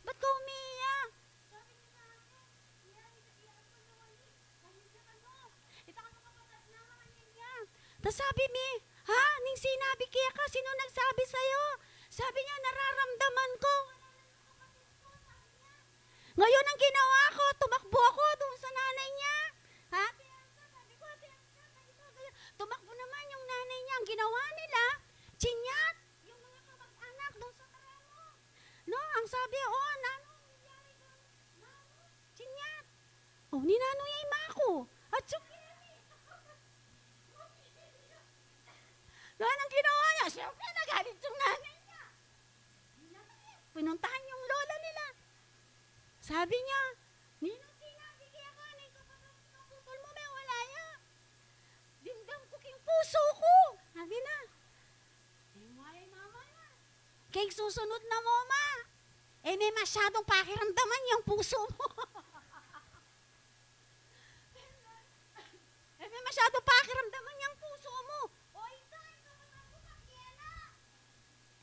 Ba't ka umiiyak? Sabi niya sa akin, iyak ko naman eh. Ganyan siya ano? Ito ka makapatas na mga niya. Tapos sabi mi, ha? Ning sinabi kaya ka, sino nagsabi sa'yo? Sabi niya, nararamdaman ko. Ngayon ang ginawa ko, tumakbo ako doon sa nanay niya. Ha? Sabi ko, tumakbo naman yung nanay niya. Ang ginawa nila, chinyat. Yung mga kamag-anak doon sa tereno. No, ang sabi, nano, nangyari doon. Nano, chinyat. Ni nano yung imako. At sukiri. Doon ang ginawa niya. Siyempre, nagalit yung nanay niya. Pinuntahan yung lola nila. Sabi niya, ninong sinabi kaya ka, kaputol mo, may wala niya. Dindam ko king puso ko. Sabi na, ay mama na. Kaya susunod na mo, ma. May masyadong pakiramdaman yung puso mo. May masyadong pakiramdaman yung puso mo.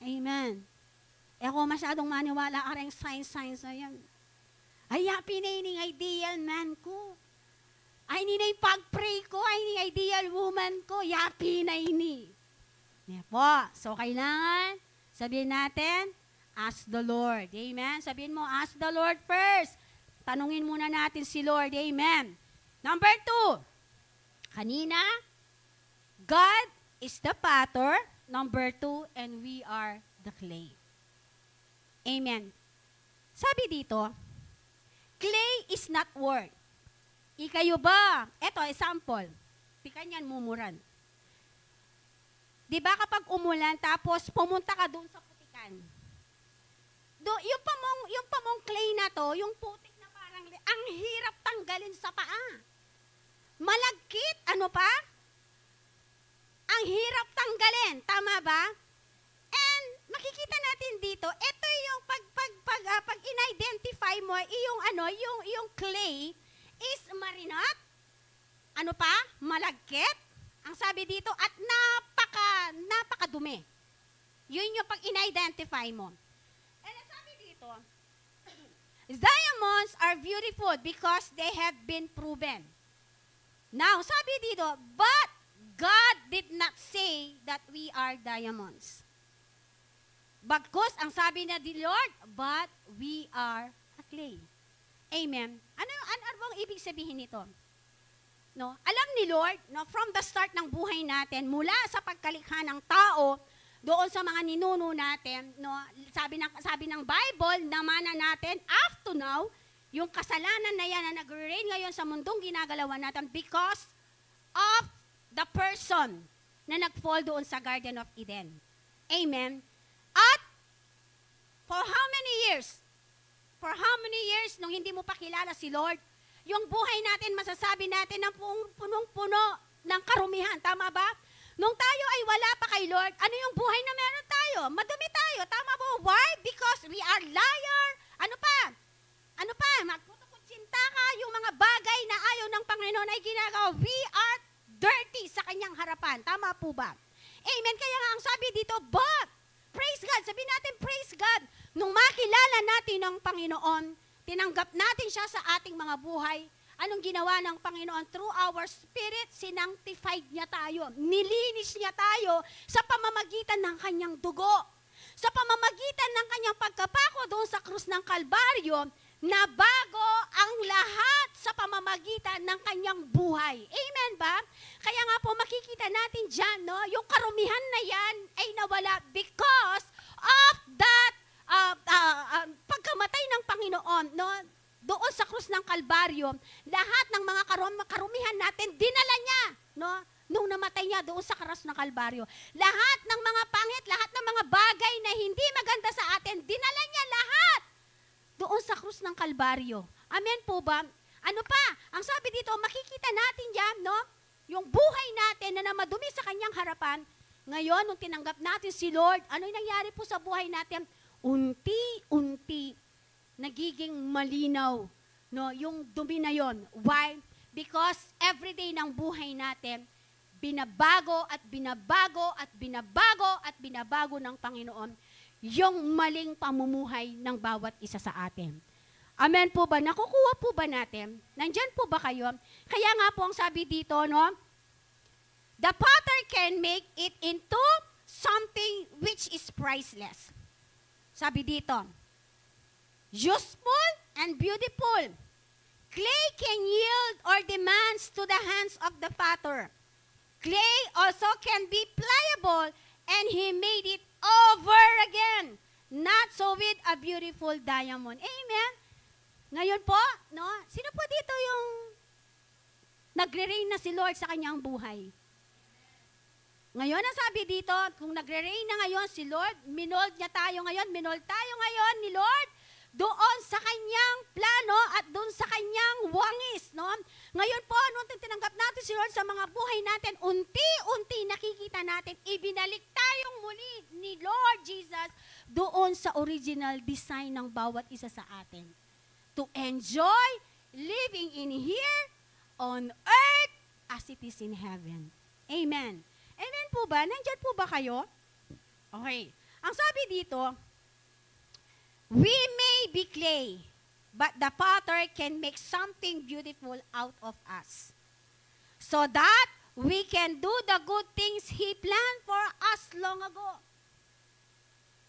Amen. Ako masyadong maniwala ka rin signs na yan. Ay, pinayining ideal man ko. Ay, ninay pag-pray ko. Ay, ni ideal woman ko. Yapi na ini. Yan po. So, kailangan sabihin natin, ask the Lord. Amen? Sabihin mo, ask the Lord first. Tanungin muna natin si Lord. Amen. Number 2. Kanina, God is the potter. Number 2, and we are the clay. Amen. Sabi dito, clay is not work. Ikayo ba? Eto, example. Pikan yan, mumuran. Di ba kapag umulan, tapos pumunta ka doon sa putikan? Yung pamong clay na to, yung putik na parang, ang hirap tanggalin sa paa. Malagkit, ano pa? Ang hirap tanggalin, tama ba? And makikita natin dito, ito yung pag in-identify mo, yung clay is marinat, ano pa? Malagkit. Ang sabi dito, at napakadumi. Yun yung pag in-identify mo. And sabi dito, diamonds are beautiful because they have been proven. Now, sabi dito, but God did not say that we are diamonds. Bagkus, ang sabi na di Lord, but we are a clay. Amen. Ano bang ibig sabihin nito? No? Alam ni Lord, no, from the start ng buhay natin, mula sa pagkalikha ng tao, doon sa mga ninuno natin, no, sabi ng Bible, namana natin, up to now, yung kasalanan na yan na nag-reign ngayon sa mundong ginagalawan natin because of the person na nag-fall doon sa Garden of Eden. Amen. At for how many years? For how many years nung hindi mo pa kilala si Lord, yung buhay natin, masasabi natin na punong-puno ng karumihan. Tama ba? Nung tayo ay wala pa kay Lord, ano yung buhay na meron tayo? Madumi tayo. Tama ba? Why? Because we are liar. Ano pa? Magputukutsinta ka, yung mga bagay na ayaw ng Panginoon ay ginagawa. We are dirty sa kanyang harapan. Tama po ba? Amen. Kaya nga ang sabi dito, but, praise God. Sabi natin, praise God. Nung makilala natin ang Panginoon, tinanggap natin siya sa ating mga buhay, anong ginawa ng Panginoon? Through our spirit, sinangtified niya tayo. Nilinis niya tayo sa pamamagitan ng kanyang dugo. Sa pamamagitan ng kanyang pagkapako doon sa krus ng Kalbaryo, na bago ang lahat sa pamamagitan ng kanyang buhay. Amen ba? Kaya nga po makikita natin dyan, no, yung karumihan na yan ay nawala because of that pagkamatay ng Panginoon, no, doon sa krus ng Kalbaryo, lahat ng mga karumihan natin, dinala niya, no, nung namatay niya doon sa krus ng Kalbaryo. Lahat ng mga pangit, lahat ng mga bagay na hindi maganda sa atin, dinala niya lahat doon sa krus ng Kalbaryo. Amen po ba? Ano pa? Ang sabi dito, makikita natin yan, no, yung buhay natin na madumi sa kanyang harapan. Ngayon, nung tinanggap natin si Lord, ano yung nangyari po sa buhay natin? Unti-unti nagiging malinaw, no, yung dumi na yon. Why? Because everyday ng buhay natin, binabago at binabago at binabago at binabago ng Panginoon yung maling pamumuhay ng bawat isa sa atin. Amen po ba? Nakukuha po ba natin? Nandyan po ba kayo? Kaya nga po ang sabi dito, no, the potter can make it into something which is priceless. Sabi dito, useful and beautiful. Clay can yield or demands to the hands of the potter. Clay also can be pliable, and he made it over again. Not so with a beautiful diamond. Amen? Ngayon po, no, sino po dito yung nagre-reign na si Lord sa kanyang buhay? Ngayon, ang sabi dito, kung nagre-reign na ngayon si Lord, minold tayo ngayon ni Lord, doon sa kanyang plano at doon sa kanyang wangis. No? Ngayon po, nung tinanggap natin si Lord sa mga buhay natin, unti-unti nakikita natin, ibinalik tayong muli ni Lord Jesus doon sa original design ng bawat isa sa atin. To enjoy living in here on earth as it is in heaven. Amen. Amen po ba? Nandyan po ba kayo? Okay. Ang sabi dito, we may be clay, but the potter can make something beautiful out of us, so that we can do the good things He planned for us long ago.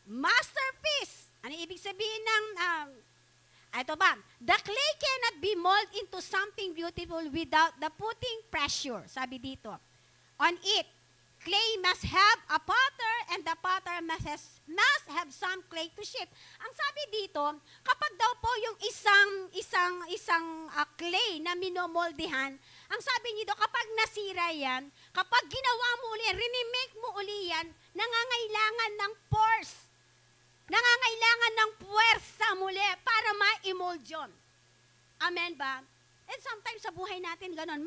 Masterpiece. Ano ibig sabihin ng, ito ba? The clay cannot be molded into something beautiful without the putting pressure. Sabi dito, on it. Clay must have a potter and the potter must have some clay to shape. Ang sabi dito, kapag daw po yung isang clay na minomoldehan, ang sabi niyo kapag nasira yan, kapag ginawa mo uli, remake mo uli yan, nangangailangan ng force. Nangangailangan ng puwersa muli para ma-mold yun. Amen ba? And sometimes sa buhay natin ganun,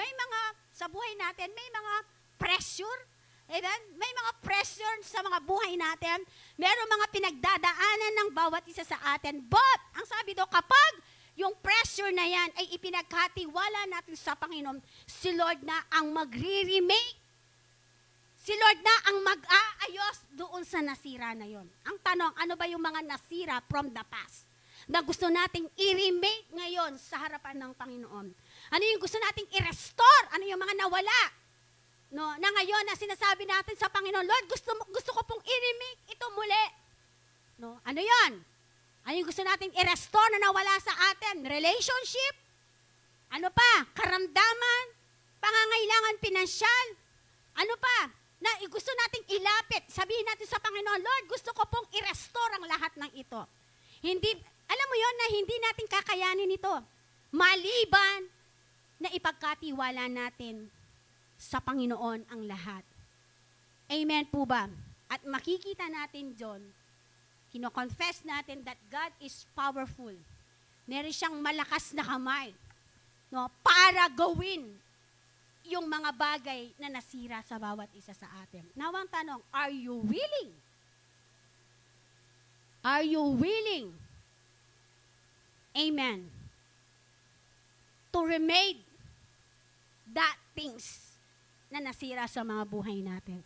sa buhay natin may mga pressure. Amen? May mga pressure sa mga buhay natin. Meron mga pinagdadaanan ng bawat isa sa atin. But, ang sabi daw, kapag yung pressure na yan ay ipinagkatiwala natin sa Panginoon, si Lord na ang magre-remake. Si Lord na ang mag-aayos doon sa nasira na yon. Ang tanong, ano ba yung mga nasira from the past na gusto nating i-remake ngayon sa harapan ng Panginoon? Ano yung gusto nating i-restore? Ano yung mga nawala? No, na ngayon na sinasabi natin sa Panginoon, Lord, gusto ko pong i-remake ito muli. No, ano 'yon? Ano yung gusto natin i-restore na nawala sa atin? Relationship? Ano pa? Karamdaman? Pangangailangan pinansyal? Ano pa? Na gusto nating ilapit. Sabihin natin sa Panginoon, Lord, gusto ko pong i-restore ang lahat ng ito. Hindi, alam mo yon na hindi natin kakayanin ito. Maliban na ipagkatiwala natin sa Panginoon ang lahat. Amen po ba? At makikita natin doon, kino-confess natin that God is powerful. Meron siyang malakas na kamay, no, para gawin yung mga bagay na nasira sa bawat isa sa atin. Now, ang tanong, are you willing? Are you willing? Amen. To remake that things na nasira sa mga buhay natin.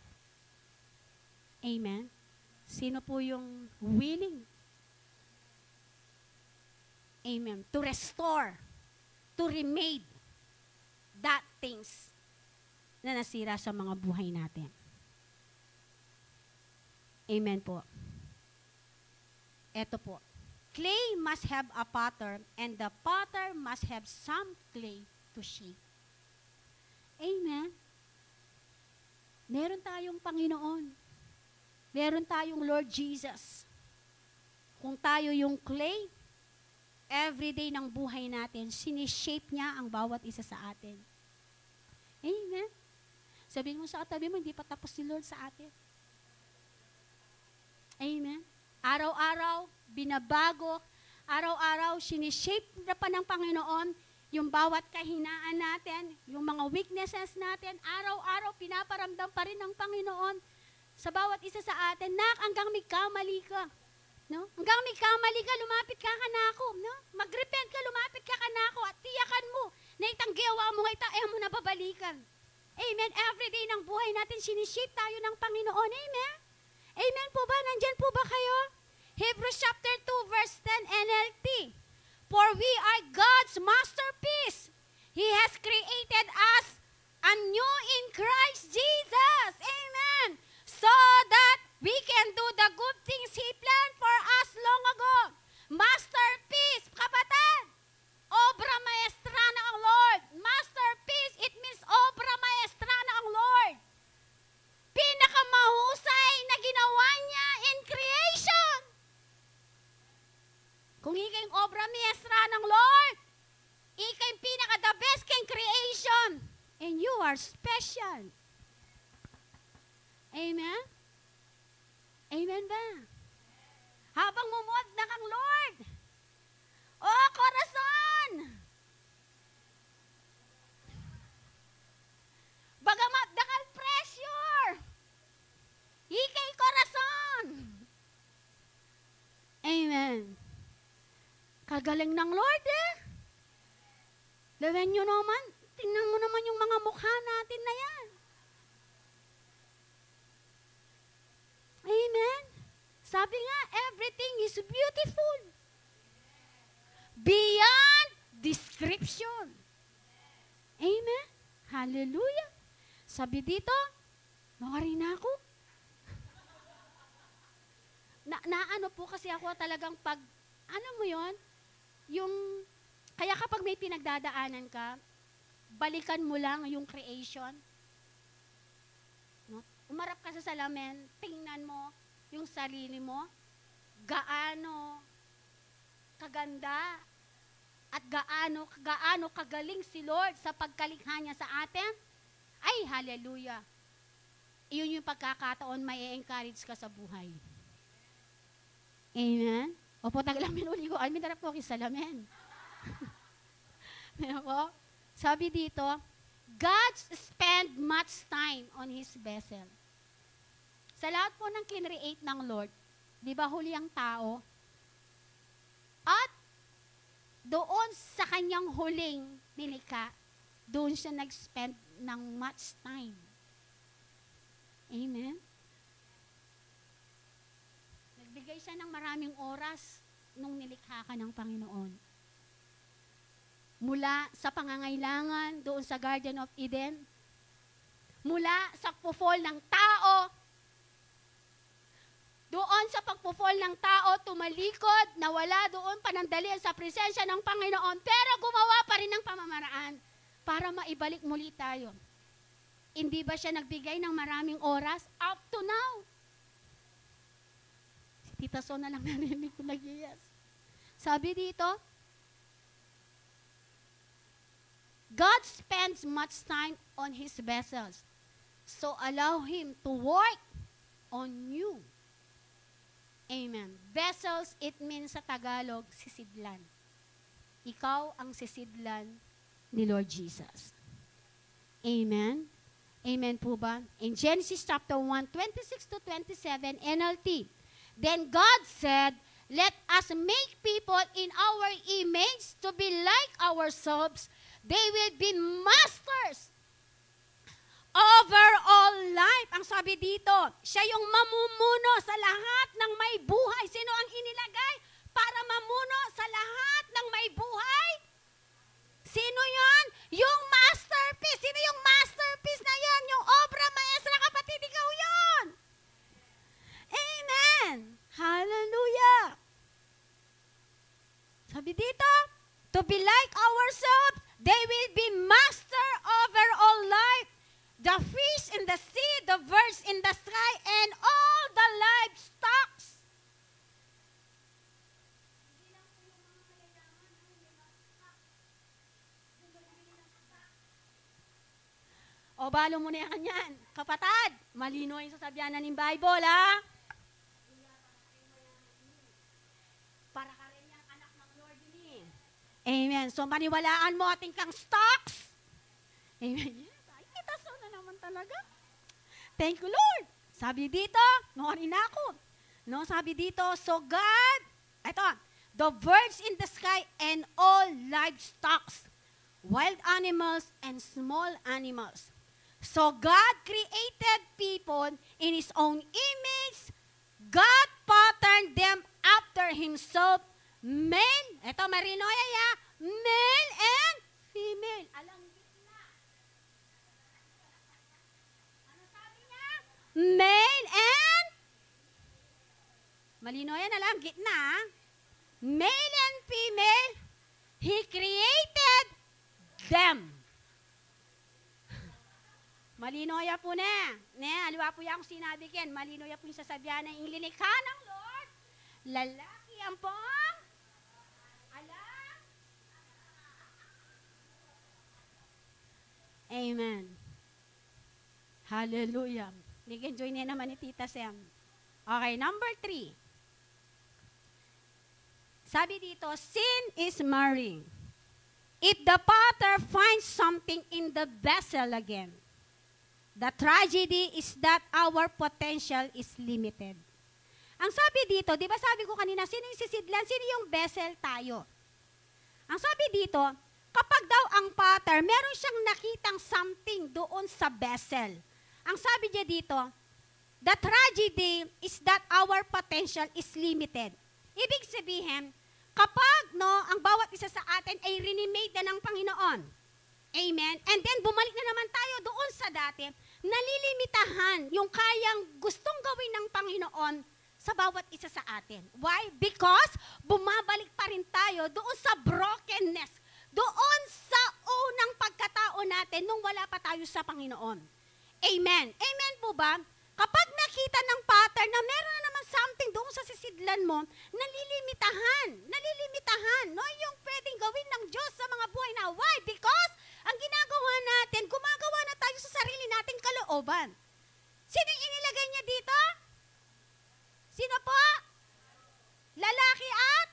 Amen. Sino po yung willing? Amen. To restore, to remake that things na nasira sa mga buhay natin. Amen po. Eto po. Clay must have a potter and the potter must have some clay to shape. Amen. Meron tayong Panginoon. Meron tayong Lord Jesus. Kung tayo yung clay, everyday ng buhay natin, sinishape niya ang bawat isa sa atin. Amen. Sabihin mo sa katabi mo, hindi pa tapos si Lord sa atin. Amen. Araw-araw, binabago, araw-araw, sinishape na pa ng Panginoon yung bawat kahinaan natin, yung mga weaknesses natin, araw-araw, pinaparamdam pa rin ng Panginoon sa bawat isa sa atin, hanggang may kamali ka. No? Hanggang may kamali ka, lumapit ka kanako. No? Mag-repent ka, lumapit ka kanako at tiyakan mo na itang gawa mo nga mo na babalikan. Amen. Everyday ng buhay natin, sinishape tayo ng Panginoon. Amen. Amen po ba? Nandyan po ba kayo? Hebrews chapter 2 verse 10 NLT. For we are God's masterpiece. He has created us anew in Christ Jesus. Amen. So that we can do the good things He planned for us long ago. Masterpiece, kapatid. Obra maestra na ang Lord. Masterpiece, it means obra maestra na ang Lord. Pinakamahusay na ginawa niya in creation. Kung ikay obra maestra ng Lord, ikay pinaka-the best kay creation. And you are special. Amen? Amen ba? Habang mumuot na kang Lord, oh, korason! Bagamat dakal pressure, ikay korason! Amen. Kagaling ng Lord eh. Lawan nyo naman, tingnan mo naman yung mga mukha natin na yan. Amen. Sabi nga, everything is beautiful. Beyond description. Amen. Hallelujah. Sabi dito, mawari na ako. Ano po kasi ako talagang ano mo yon? Kaya kapag may pinagdadaanan ka, balikan mo lang yung creation. No? Umarap ka sa salamin, tingnan mo yung sarili mo, gaano kaganda at gaano kagaling si Lord sa pagkalikha niya sa atin. Ay, hallelujah. Iyon yung pagkakataon may encourage ka sa buhay. Amen? Opo, taglamin uli ko. Ay, minarap ko sa salamin. Opo, sabi dito, God spend much time on His vessel. Sa lahat po ng kinreate ng Lord, di ba huli ang tao? At doon sa kanyang huling nilikha, doon siya nag-spend ng much time. Amen? Nagbigay siya ng maraming oras nung nilikha ka ng Panginoon. Mula sa pangangailangan doon sa Garden of Eden, mula sa pagpo-fall ng tao. Doon sa pagpo-fall ng tao, tumalikod, nawala doon panandalian sa presensya ng Panginoon, pero gumawa pa rin ng pamamaraan para maibalik muli tayo. Hindi ba siya nagbigay ng maraming oras? Up to now. Si Tita Son na lang narinig ko nag-yes. Sabi dito, God spends much time on His vessels. So allow Him to work on you. Amen. Vessels, it means sa Tagalog, sisidlan. Ikaw ang sisidlan ni Lord Jesus. Amen. Amen po ba? In Genesis chapter 1, 26 to 27, NLT. Then God said, let us make people in our image to be like ourselves. They will be masters over all life. Ang sabi dito, siya yung mamumuno sa lahat ng may buhay. Sino ang inilagay para mamuno sa lahat ng may buhay? Sino yon? Yung masterpiece. Sino yung masterpiece na yan? Yung obra maestra, kapatid, ikaw yon. Amen. Hallelujah. Sabi dito, to be like ourselves, they will be master over all life. The fish in the sea, the birds in the sky, and all the livestock. O, balo mo na yan. Kapatid, malino yung sasabihan ng Bible, ha? Para ka rin yung anak ng Lord din, Amen. So, maniwalaan mo ating kang stocks. Amen. Yes, ay, itaso na naman talaga. Thank you, Lord. Sabi dito, noorin ako. No, sabi dito, so God, ito, the birds in the sky and all livestock, wild animals and small animals. So God created people in His own image. God patterned them after Himself. Male, ito marinoya ya, male and female. Alam gitna. Ano sabi niya? Male and malinoya na lang, gitna. Male and female, He created them. Malinoya po na. Aliwa po yung sinabi ken. Malinoya po yung sasabihan na ililikha ng Lord. Lalaki ang pong alam. Amen. Hallelujah. Nag-enjoy niya naman ni Tita Sam. Okay, number 3. Sabi dito, sin is marring. If the potter finds something in the vessel again, the tragedy is that our potential is limited. Ang sabi dito, di ba sabi ko kanina, sino yung sisidlan? Sino yung vessel tayo? Ang sabi dito, kapag daw ang potter, meron siyang nakitang something doon sa vessel. Ang sabi niya dito, the tragedy is that our potential is limited. Ibig sabihin, kapag ang bawat isa sa atin ay rinimade na ng Panginoon, amen, and then bumalik na naman tayo doon sa dati, nalilimitahan yung kayang gustong gawin ng Panginoon sa bawat isa sa atin. Why? Because bumabalik pa rin tayo doon sa brokenness, doon sa unang pagkatao natin nung wala pa tayo sa Panginoon. Amen. Amen po ba? Kapag nakita ng pattern na meron na naman something doon sa sisidlan mo, nalilimitahan, no? Yung pwedeng gawin ng Diyos sa mga buhay na. Why? Because ang ginagawa natin, gumagawa na tayo sa sarili nating kalooban. Sino yung inilagay niya dito? Sino po? Lalaki at?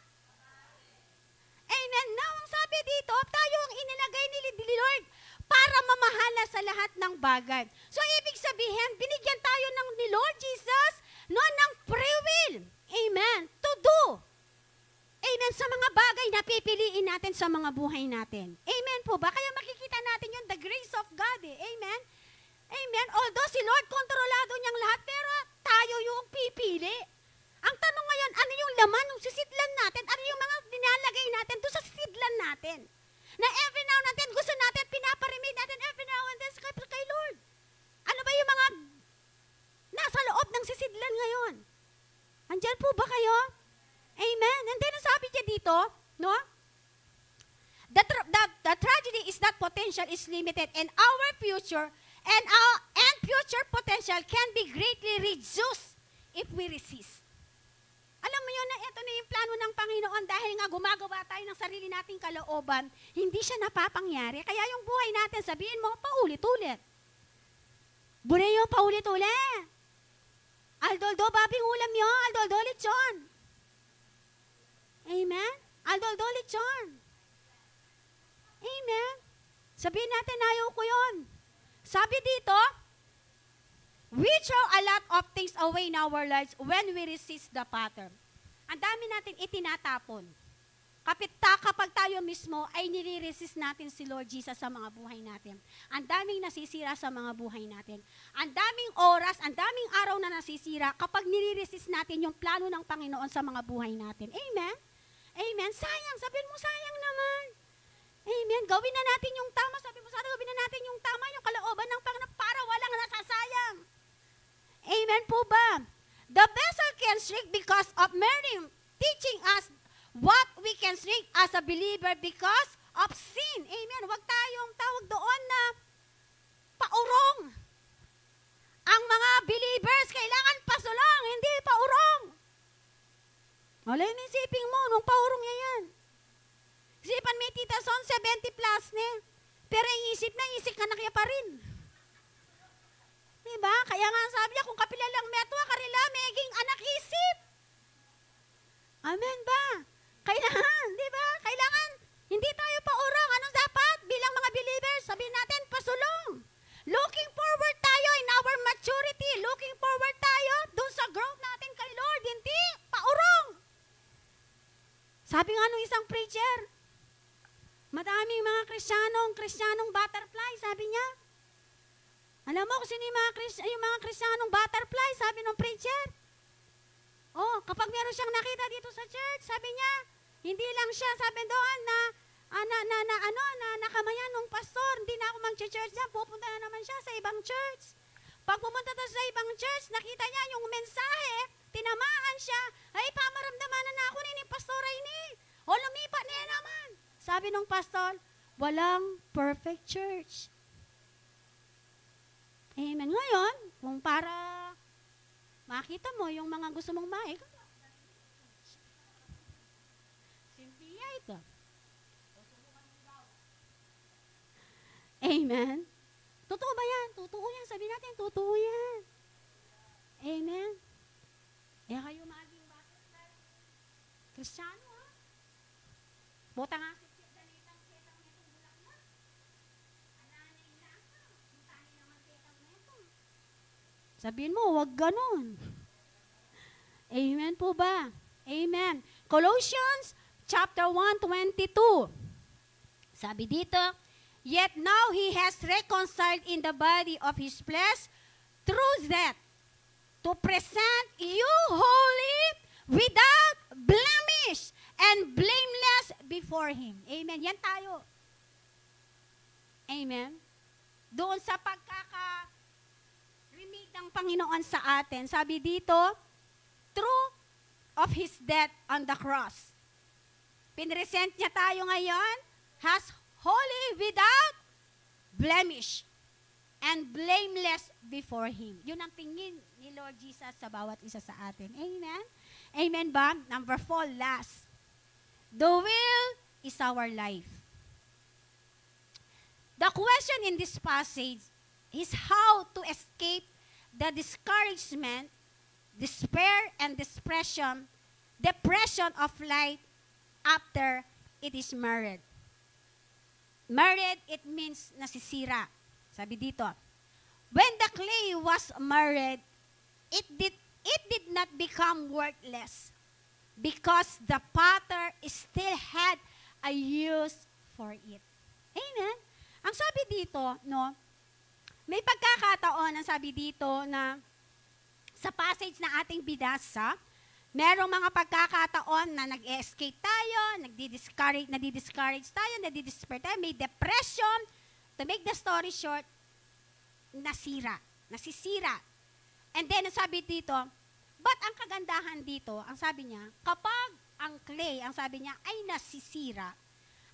Amen. Now, ang sabi dito, tayo ang inilagay ni Lord para mamahala sa lahat ng bagay. So, ibig sabihin, binigyan tayo ni Lord Jesus ng free will. Amen. To do. Amen. Sa mga bagay na pipiliin natin sa mga buhay natin. Amen po ba? Kaya makikita natin yun, the grace of God. Amen. Amen. Although si Lord, kontrolado niyang lahat, pero tayo yung pipili. Ang tanong ngayon, ano yung laman ng sisidlan natin? Ano yung mga dinalagay natin doon sa sisidlan natin? Na every now and then, gusto natin, pinaparimid natin every now and then kay Lord. Ano ba yung mga nasa loob ng sisidlan ngayon? Andyan po ba kayo? Amen. And then, sabi niya dito, no? The tragedy is that potential is limited and our future and future potential can be greatly reduced if we resist. Alam mo yun na ito na yung plano ng Panginoon dahil nga gumagawa tayo ng sarili nating kalooban, hindi siya napapangyari. Kaya yung buhay natin, sabihin mo, paulit-ulit. Bureyo, paulit-ulit. Aldoldo, babing ulam yun. Aldoldo, lechon. Amen? Aldoldo, lechon. Amen? Sabihin natin, ayaw ko yun. Sabi dito, we throw a lot of things away in our lives when we resist the pattern. Ang dami natin itinatapon. Kapag tayo mismo ay nire-resist natin si Lord Jesus sa mga buhay natin. Ang daming nasisira sa mga buhay natin. Ang daming oras, ang daming araw na nasisira kapag nire-resist natin yung plano ng Panginoon sa mga buhay natin. Amen? Amen? Sayang. Sabihin mo, sayang naman. Amen? Gawin na natin yung tama. Sabi mo, sana gawin na natin yung tama, yung kalooban ng Panginoon para walang nasasayang. Amen po ba? The vessel can shrink because of Mary teaching us what we can shrink as a believer because of sin. Amen. Huwag tayong tawag doon na paurong. Ang mga believers kailangan pasulong, hindi paurong. Wala yung isipin mo, nung paurong niya yan. Isipan may tita son, 70 plus ne. Pero yung isip ka na kaya pa rin. Diba? Kaya nga sabi niya, kung kapilalang metwa, karila, meging anak isip. Amen ba? Kailangan, di ba? Kailangan, hindi tayo paurong. Anong dapat? Bilang mga believers, sabihin natin, pasulong. Looking forward tayo in our maturity. Looking forward tayo dun sa growth natin kay Lord. Hindi paurong. Sabi nga nung isang preacher, madaming mga Kristyanong butterfly, sabi niya. Alam mo kung sino yung mga Kristyanong butterfly, sabi ng preacher. Oh, kapag meron siyang nakita dito sa church, sabi niya, hindi lang siya, sabi doon na nakamayan ng pastor, hindi na ako mag-church niya, pupunta na naman siya sa ibang church. Pag pumunta na sa ibang church, nakita niya yung mensahe, tinamaan siya, ay pamaramdaman na ako ni pastora ini. O lumipat niya naman. Sabi ng pastor, walang perfect church. Amen. Ngayon, kung para makita mo yung mga gusto mong maik, simpiya ito. Amen. Totoo ba yan? Totoo yan. Sabi natin, totoo yan. Amen. Eh kayo maging bakit Kristiyano, ha? Buta nga sabihin mo, wag ganun. Amen po ba? Amen. Colossians chapter 1:22. Sabi dito, yet now He has reconciled in the body of His flesh through death to present you holy, without blemish, and blameless before Him. Amen. Yan tayo. Amen. Doon sa remake ng Panginoon sa atin. Sabi dito, through of His death on the cross. Pinresent niya tayo ngayon, has holy without blemish and blameless before Him. Yun ang tingin ni Lord Jesus sa bawat isa sa atin. Amen? Amen ba? Number 4, last. The will is our life. The question in this passage is how to escape the discouragement, despair, and depression of life after it is married. Married, it means nasisira. Sabi dito, when the clay was married, it did not become worthless because the potter still had a use for it. Amen? Ang sabi dito, no, may pagkakataon, ang sabi dito na sa passage na ating binasa, merong mga pagkakataon na nag-escape tayo, nadi-discourage tayo, nadi-despair tayo, may depression. To make the story short, nasira. nasisira. And then, ang sabi dito, but ang kagandahan dito, ang sabi niya, kapag ang clay, ang sabi niya, ay nasisira,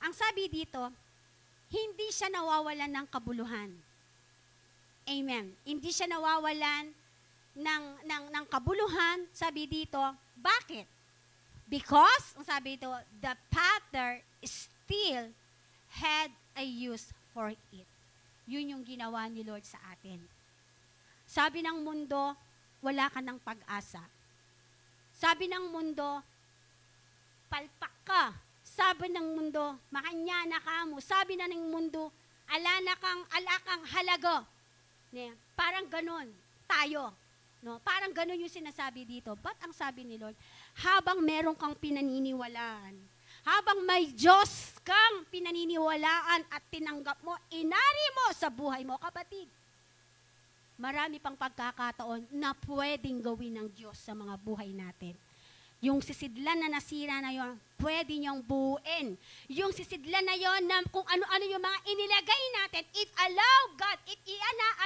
ang sabi dito, hindi siya nawawalan ng kabuluhan. Amen. Hindi siya nawawalan ng kabuluhan, sabi dito, bakit? Because, ang sabi dito, the potter still had a use for it. Yun yung ginawa ni Lord sa atin. Sabi ng mundo, wala ka ng pag-asa. Sabi ng mundo, palpak ka. Sabi ng mundo, makanyana ka mo. Sabi na ng mundo, ala kang halaga. Parang ganon tayo. No? Parang ganon yung sinasabi dito. But ang sabi ni Lord, habang meron kang pinaniniwalaan, habang may Diyos kang pinaniniwalaan at tinanggap mo, inari mo sa buhay mo, kapatid, marami pang pagkakataon na pwedeng gawin ng Diyos sa mga buhay natin. Yung sisidlan na nasira na yon, pwede niyang buuin. Yung sisidlan na yon, na kung ano-ano yung mga inilagay natin, if allow God, if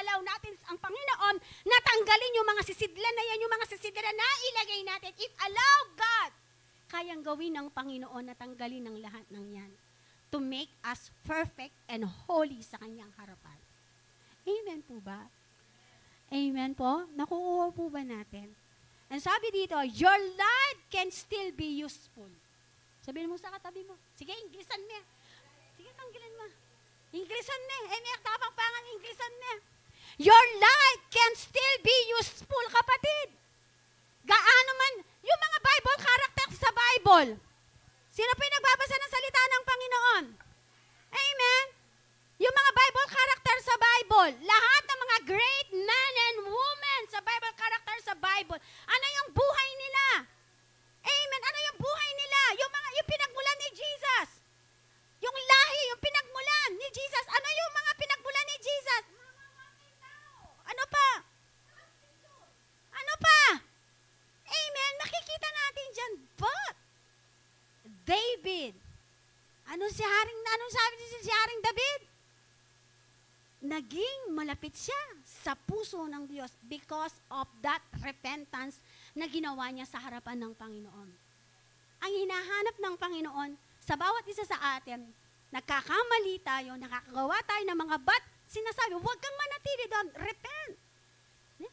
allow natin ang Panginoon, natanggalin yung mga sisidlan na yan, yung mga sisidlan na ilagay natin, if allow God, kayang gawin ng Panginoon na tanggalin ng lahat ng yan to make us perfect and holy sa Kanyang harapan. Amen po ba? Amen po? Nakukuha po ba natin? And sabi dito, your life can still be useful. Sabihin mo sa katabi mo, sige, Inglesan mo. Sige, tanggilan mo. Inglesan mo. May tapang pangan, Inglesan mo. Your life can still be useful, kapatid. Gaano man, yung mga Bible characters sa Bible, sino po yung nagbabasa ng salita ng Panginoon? Amen? Yung mga Bible characters sa Bible, lahat ng mga great men and women sa Bible characters sa Bible, ano yung buhay nila? Amen? Ano yung buhay nila? Yung pinagmulan ni Jesus. Yung lahi, yung pinagmulan ni Jesus. Ano yung mga pinagmulan ni Jesus? Ano pa? Ano pa? Amen? Makikita natin dyan. But, David, anong sabi si Haring David? Naging malapit siya sa puso ng Diyos because of that repentance na ginawa niya sa harapan ng Panginoon. Ang hinahanap ng Panginoon, sa bawat isa sa atin, nagkakamali tayo, nakakagawa tayo ng mga sinasabi, huwag kang manatili doon, repent.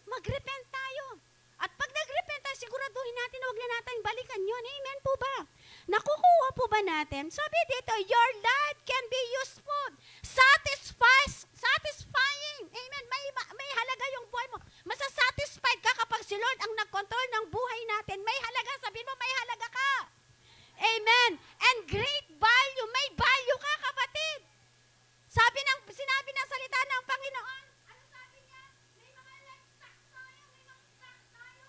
Mag-repent tayo. At pag nag-repent tayo, siguraduhin natin na huwag na natin balikan yun. Amen po ba? Nakukuha po ba natin? Sabi dito, your life can be useful. Satisfying. Amen. May halaga yung buhay mo. Masasatisfied ka kapag si Lord ang nag-control ng buhay natin. May halaga. Sabihin mo, may halaga ka. Amen. And great value. May value ka, kapatid. Sinabi ng salita ng Panginoon, ano sabi niya? May mga livestock tayo. May mga stock tayo.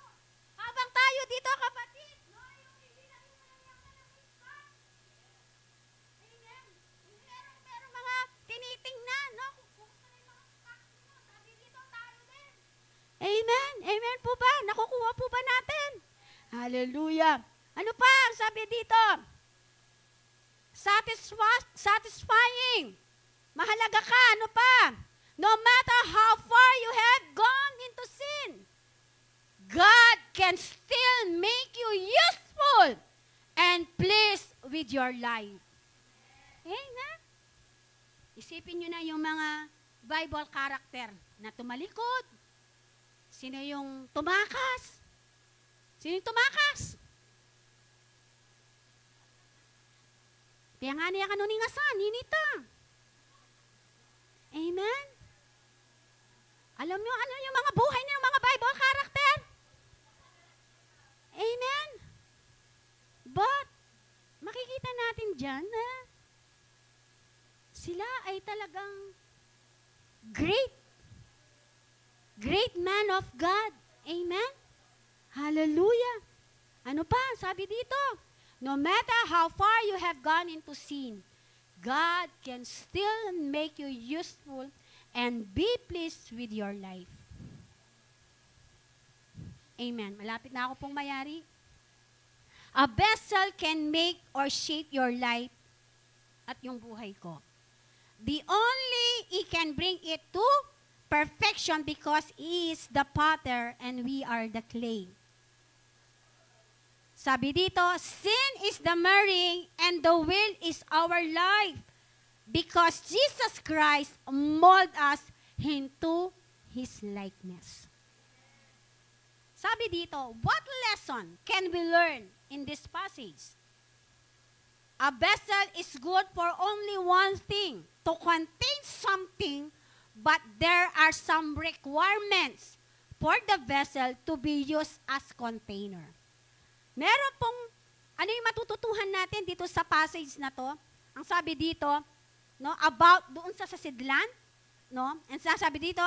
Habang tayo dito, kapatid, no, yung hindi na yung livestock. Amen. Meron mga tinitingnan, no? Kung saan yung mga stock mo, sabi dito, tayo din. Amen. Amen po ba? Nakukuha po ba natin? Hallelujah. Ano pa? Sabi dito, satisfying. Mahalaga ka. Ano pa? No matter how far you have gone into sin, God can still make you useful and pleased with your life. Amen. Isipin nyo na yung mga Bible character na tumalikod. Sino yung tumakas? Sino yung tumakas? Kaya nga niya kanuningasan, hinita. Amen? Alam nyo, ano yung mga buhay ng mga Bible character? Amen? But, makikita natin dyan na sila ay talagang great man of God. Amen? Hallelujah. Ano pa? Sabi dito, no matter how far you have gone into sin, God can still make you useful and be pleased with your life. Amen. Malapit na ako pong mayari. A vessel can make or shape your life at yung buhay ko. The only He can bring it to perfection because He is the potter and we are the clay. Sabi dito, sin is the marring and the will is our life because Jesus Christ mold us into His likeness. Sabi dito, what lesson can we learn in this passage? A vessel is good for only one thing, to contain something, but there are some requirements for the vessel to be used as container. Meron pong, ano yung matututuhan natin dito sa passage na to? Ang sabi dito, no, about doon sa sasidlan, no? And sabi dito,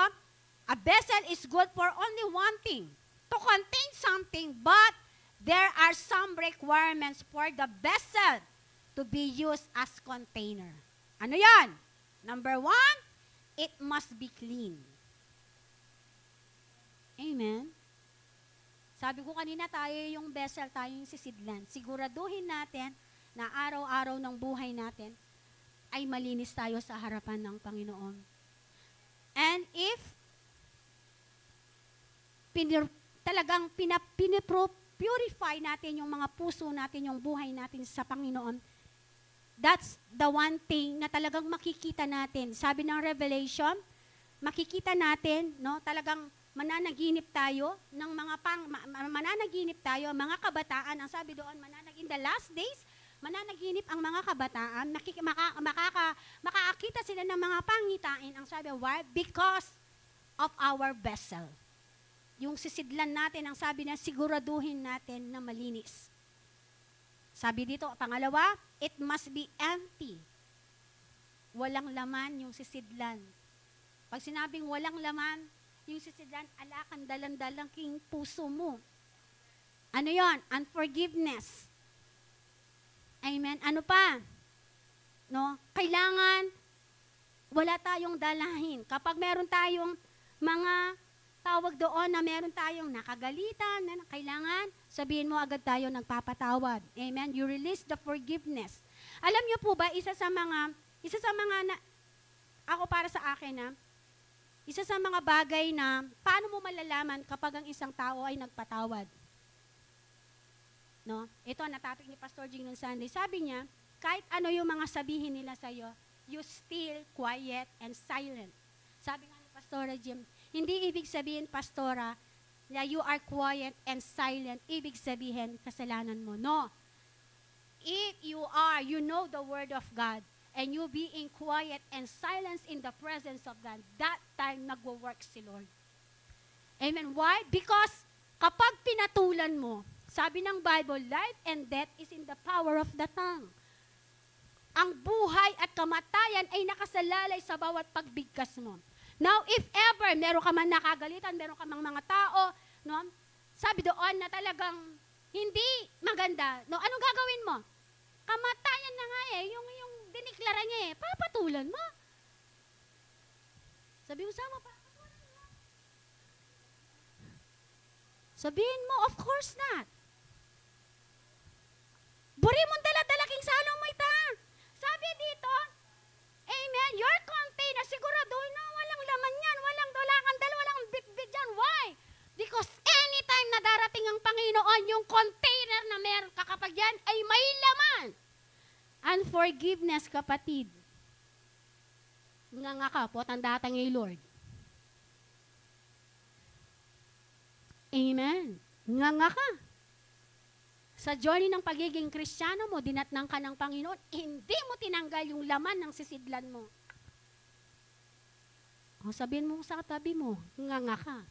a vessel is good for only one thing, to contain something, but there are some requirements for the vessel to be used as container. Ano yan? Number 1, it must be clean. Amen. Sabi ko kanina, tayo yung vessel, tayo yung sisidlan. Siguraduhin natin na araw-araw ng buhay natin ay malinis tayo sa harapan ng Panginoon. And if talagang pinipurify natin yung mga puso natin, yung buhay natin sa Panginoon, that's the one thing na talagang makikita natin. Sabi ng Revelation, makikita natin, no, talagang mananaginip tayo ng mananaginip tayo, mga kabataan, ang sabi doon, in the last days, mananaginip ang mga kabataan, makakakita sila ng mga pangitain, ang sabi, why? Because of our vessel. Yung sisidlan natin, ang sabi na siguraduhin natin na malinis. Sabi dito, pangalawa, it must be empty. Walang laman yung sisidlan. Pag sinabing walang laman, yung sisidlan, alakan dalang-dalang king puso mo. Ano yon? Unforgiveness. Amen. Ano pa? No? Kailangan wala tayong dalahin. Kapag meron tayong mga tawag doon na meron tayong nakagalitan, na kailangan sabihin mo agad tayo nagpapatawad. Amen. You release the forgiveness. Alam niyo po ba, isa sa mga ako para sa akin isa sa mga bagay na paano mo malalaman kapag ang isang tao ay nagpatawad. No? Ito na topic ni Pastor Jing noong Sunday. Sabi niya, kahit ano yung mga sabihin nila sa iyo, you still quiet and silent. Sabi nga ni Pastora Jim, hindi ibig sabihin, Pastora, na you are quiet and silent. Ibig sabihin, kasalanan mo. No. If you know the Word of God, and you being quiet and silence in the presence of God, that time nagwo-work si Lord. Amen. Why? Because kapag pinatulan mo, sabi ng Bible, life and death is in the power of the tongue. Ang buhay at kamatayan ay nakasalalay sa bawat pagbigkas mo. Now, if ever meron ka man nakagalitan, meron ka mang mga tao, no, sabi doon na talagang hindi maganda, no, anong gagawin mo? Kamatayan na nga yung diniklara niya papatulan mo. Sabi mo, sama, papatulan mo. Sabihin mo, of course not. Buri mong dala-dalaking salong mo ita. Sabi dito, amen, your container, siguraduhin na walang laman yan, walang dala, walang bit-bit dyan. Why? Because anytime na darating ang Panginoon, yung container na meron ka kapag yan ay may laman. Unforgiveness, kapatid. Nga ka po, tanda ngay Lord. Amen. Nga ka. Sa journey ng pagiging Kristiyano mo, dinatnang ka ng Panginoon, hindi mo tinanggal yung laman ng sisidlan mo. O sabihin mo sa katabi mo, nga ka.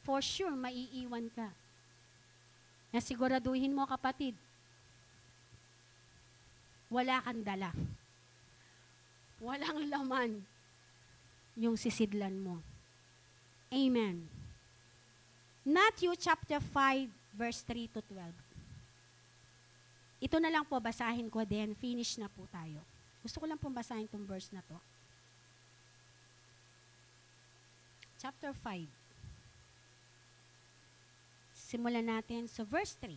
For sure, maiiwan ka. Nasiguraduhin mo, kapatid, wala kang dala. Walang laman yung sisidlan mo. Amen. Matthew chapter 5, verse 3 to 12. Ito na lang po, basahin ko din. Finish na po tayo. Gusto ko lang po basahin itong verse na to. Chapter 5. Simulan natin sa verse 3.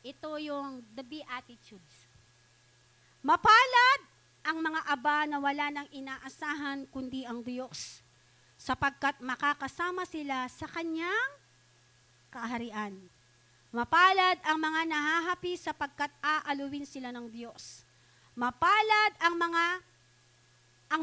Ito yung the Beatitudes. Mapalad ang mga aba na wala nang inaasahan kundi ang Diyos, sapagkat makakasama sila sa Kanyang kaharian. Mapalad ang mga nahahapi sapagkat aaluin sila ng Diyos. Mapalad ang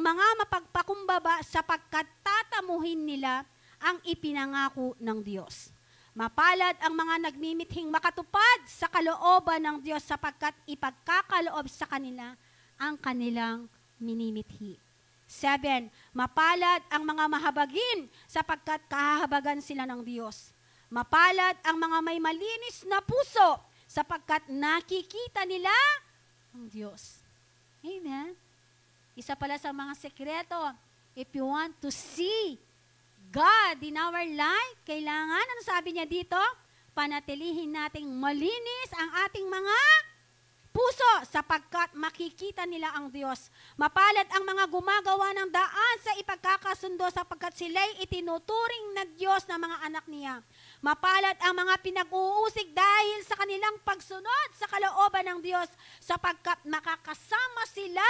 mga mapagpakumbaba sapagkat tatamuhin nila ang ipinangako ng Diyos. Mapalad ang mga nagmimithing makatupad sa kalooban ng Diyos sapagkat ipagkakaloob sa kanila ang kanilang minimithi. 7. Mapalad ang mga mahabagin sapagkat kahahabagan sila ng Diyos. Mapalad ang mga may malinis na puso sapagkat nakikita nila ang Diyos. Amen. Isa pala sa mga sekreto, if you want to see God in our life, kailangan, ano sabi niya dito? Panatilihin nating malinis ang ating mga puso sapagkat makikita nila ang Diyos. Mapalad ang mga gumagawa ng daan sa ipagkakasundo sapagkat sila'y itinuturing na Diyos na mga anak niya. Mapalad ang mga pinag-uusig dahil sa kanilang pagsunod sa kalooban ng Diyos sapagkat makakasama sila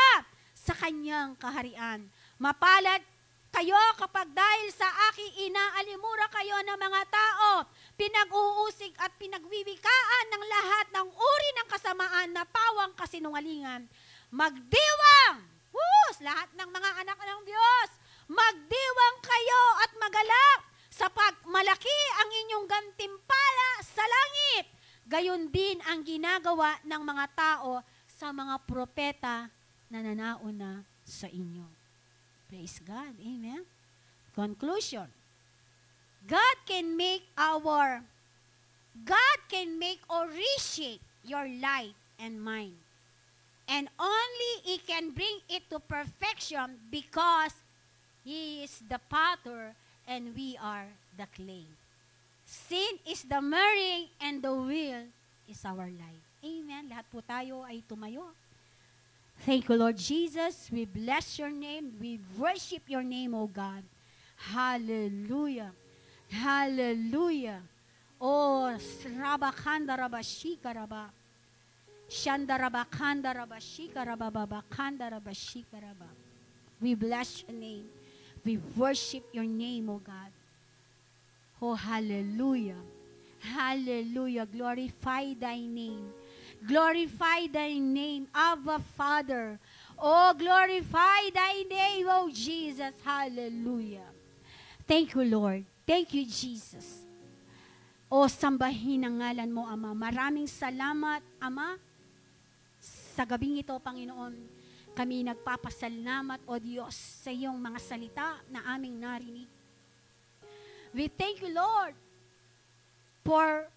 sa Kanyang kaharian. Mapalad kayo kapag dahil sa aking inaalimura kayo ng mga tao, pinag-uusig at pinagwiwikaan ng lahat ng uri ng kasamaan na pawang kasinungalingan. Magdiwang! Lahat ng mga anak ng Diyos, magdiwang kayo at magalak sapag malaki ang inyong gantimpala sa langit. Gayon din ang ginagawa ng mga tao sa mga propeta na nanauna sa inyo. Praise God. Amen. Conclusion. God can make or reshape your life and mind. And only He can bring it to perfection because He is the potter and we are the clay. Sin is the marring and the wheel is our life. Amen. Lahat po tayo ay tumayo. Thank you, Lord Jesus. We bless your name. We worship your name, O God. Hallelujah. Hallelujah. Oh, Rabakanda Rabashika Rabba. Shanda Rabakanda Rabashika Rabba Babakanda Rabashika Rabba. We bless your name. We worship your name, O God. Oh, hallelujah. Hallelujah. Glorify thy name. Glorify thy name, Abba Father. Oh, glorify thy name, oh Jesus. Hallelujah. Thank you, Lord. Thank you, Jesus. Oh, sambahin ang ngalan mo, Ama. Maraming salamat, Ama. Sa gabing ito, Panginoon, kami nagpapasalamat, O Diyos, sa iyong mga salita na aming narinig. We thank you, Lord, for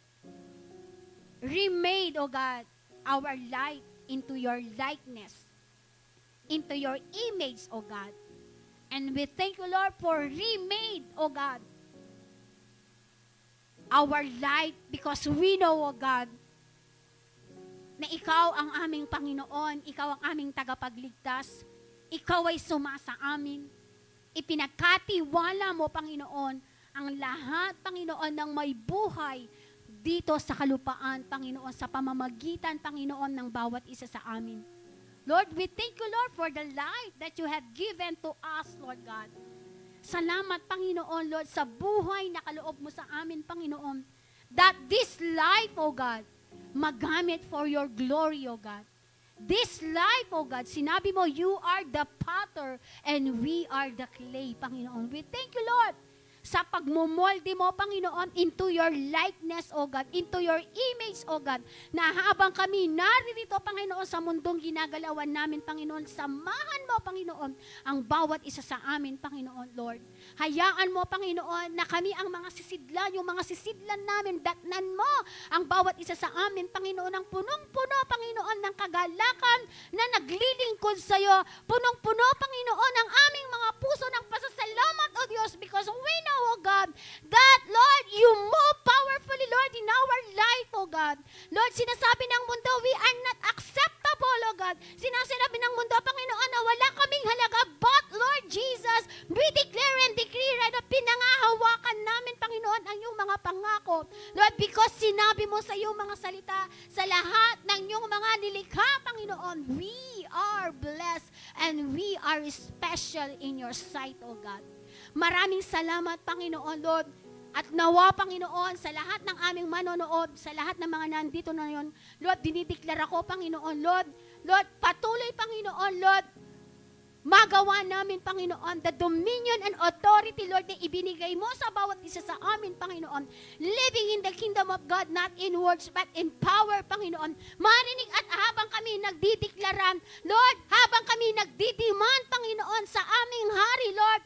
remade, O God, our life into your likeness, into your image, O God. And we thank you, Lord, for remade, O God, our life because we know, O God, na Ikaw ang aming Panginoon, Ikaw ang aming tagapagligtas, Ikaw ay sumasa amin. Ipinagkatiwala mo, Panginoon, ang lahat, Panginoon, ng may buhay dito sa kalupaan, Panginoon, sa pamamagitan, Panginoon, ng bawat isa sa amin. Lord, we thank you, Lord, for the life that you have given to us, Lord God. Salamat, Panginoon, Lord, sa buhay na kaloob mo sa amin, Panginoon, that this life, O God, magamit for your glory, O God. This life, O God, sinabi mo, you are the potter and we are the clay, Panginoon. We thank you, Lord, sa pagmumolde mo, Panginoon, into your likeness, O God, into your image, O God, na habang kami naririto, Panginoon, sa mundong ginagalawan namin, Panginoon, samahan mo, Panginoon, ang bawat isa sa amin, Panginoon, Lord. Hayaan mo, Panginoon, na kami ang mga sisidlan, yung mga sisidlan namin, datnan mo ang bawat isa sa amin, Panginoon, ang punong-puno, Panginoon, ng kagalakan na naglilingkod sa iyo. Punong-puno, Panginoon, ang aming mga puso ng pasasalamat, O Diyos, because we know, O God, that, Lord, you move powerfully, Lord, in our life, O God. Lord, sinasabi ng mundo, we are not acceptable, O God. Sinasabi ng mundo, Panginoon, na wala kaming halaga, but, Lord Jesus, we declare and decree right na pinangahawakan namin, Panginoon, ang iyong mga mga pangako. Lord, because sinabi mo sa iyong mga salita, sa lahat ng iyong mga nilikha, Panginoon, we are blessed and we are special in your sight, O God. Maraming salamat, Panginoon, Lord. At nawa, Panginoon, sa lahat ng aming manonood, sa lahat ng mga nandito na yon, Lord, dinideklara ko, Panginoon, Lord, patuloy, Panginoon, Lord, magawa namin, Panginoon, the dominion and authority, Lord, na ibinigay mo sa bawat isa sa amin, Panginoon. Living in the kingdom of God, not in words, but in power, Panginoon. Marinig at habang kami nagdideklaran, Lord, habang kami nagdidiman, Panginoon, sa aming hari, Lord,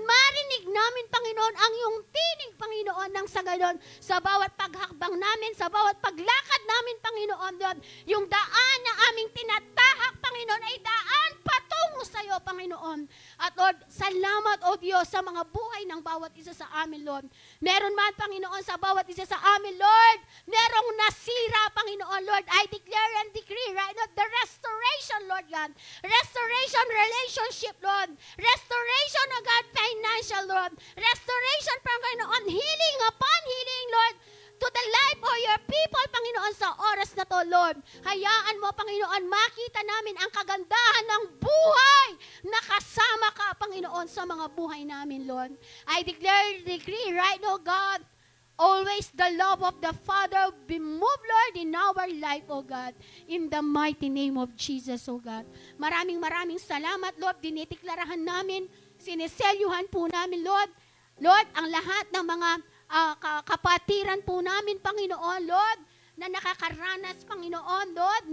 marinig namin, Panginoon, ang iyong tinig, Panginoon, ng sagalon, sa bawat paghakbang namin, sa bawat paglakad namin, Panginoon, Lord, yung daan na aming tinatahak, Panginoon, ay daan patungo sa iyo, Panginoon. At Lord, salamat, O Diyos, sa mga buhay ng bawat isa sa amin, Lord. Meron man, Panginoon, sa bawat isa sa amin, Lord, merong nasira, Panginoon, Lord. I declare and decree right now, the restoration, Lord God. Restoration, relationship, Lord. Restoration, O God, financial, Lord. Restoration, Panginoon, healing upon healing, Lord, to the life of your people, Panginoon, sa oras na to, Lord. Hayaan mo, Panginoon, makita namin ang kagandahan ng buhay na kasama ka, Panginoon, sa mga buhay namin, Lord. I declare, decree right now, God, always the love of the Father be moved, Lord, in our life, O God, in the mighty name of Jesus, O God. Maraming salamat, Lord. Dinideklarahan namin, sineselyuhan po namin, Lord. Lord, ang lahat ng mga kapatiran po namin, Panginoon, Lord, na nakakaranas, Panginoon, Lord,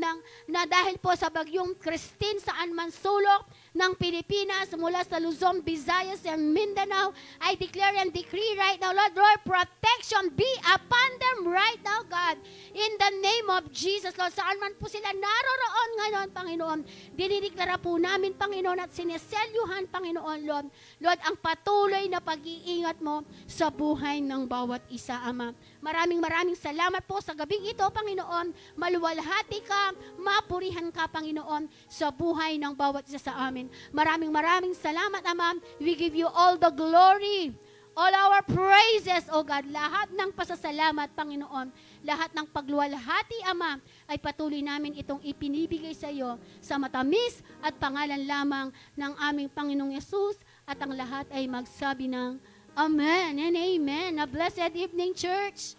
na dahil po sa bagyong Christine saan man sulok ng Pilipinas, mula sa Luzon, Visayas, and Mindanao, I declare and decree right now, Lord, protection be upon them right now, God, in the name of Jesus, Lord, saan man po sila naroroon ngayon, Panginoon, dinideklara po namin, Panginoon, at sineselyuhan, Panginoon, Lord, ang patuloy na pag-iingat mo sa buhay ng bawat isa, Ama. Maraming salamat po sa gabing ito, Panginoon. Maluwalhati ka, mapurihan ka, Panginoon, sa buhay ng bawat isa sa amin. Maraming salamat, Ama. We give you all the glory, all our praises, O God. Lahat ng pasasalamat, Panginoon, lahat ng pagluwalhati, Ama, ay patuloy namin itong ipinibigay sa iyo sa matamis at pangalan lamang ng aming Panginoong Yesus, at ang lahat ay magsabi ng Amen and Amen. A blessed evening, church.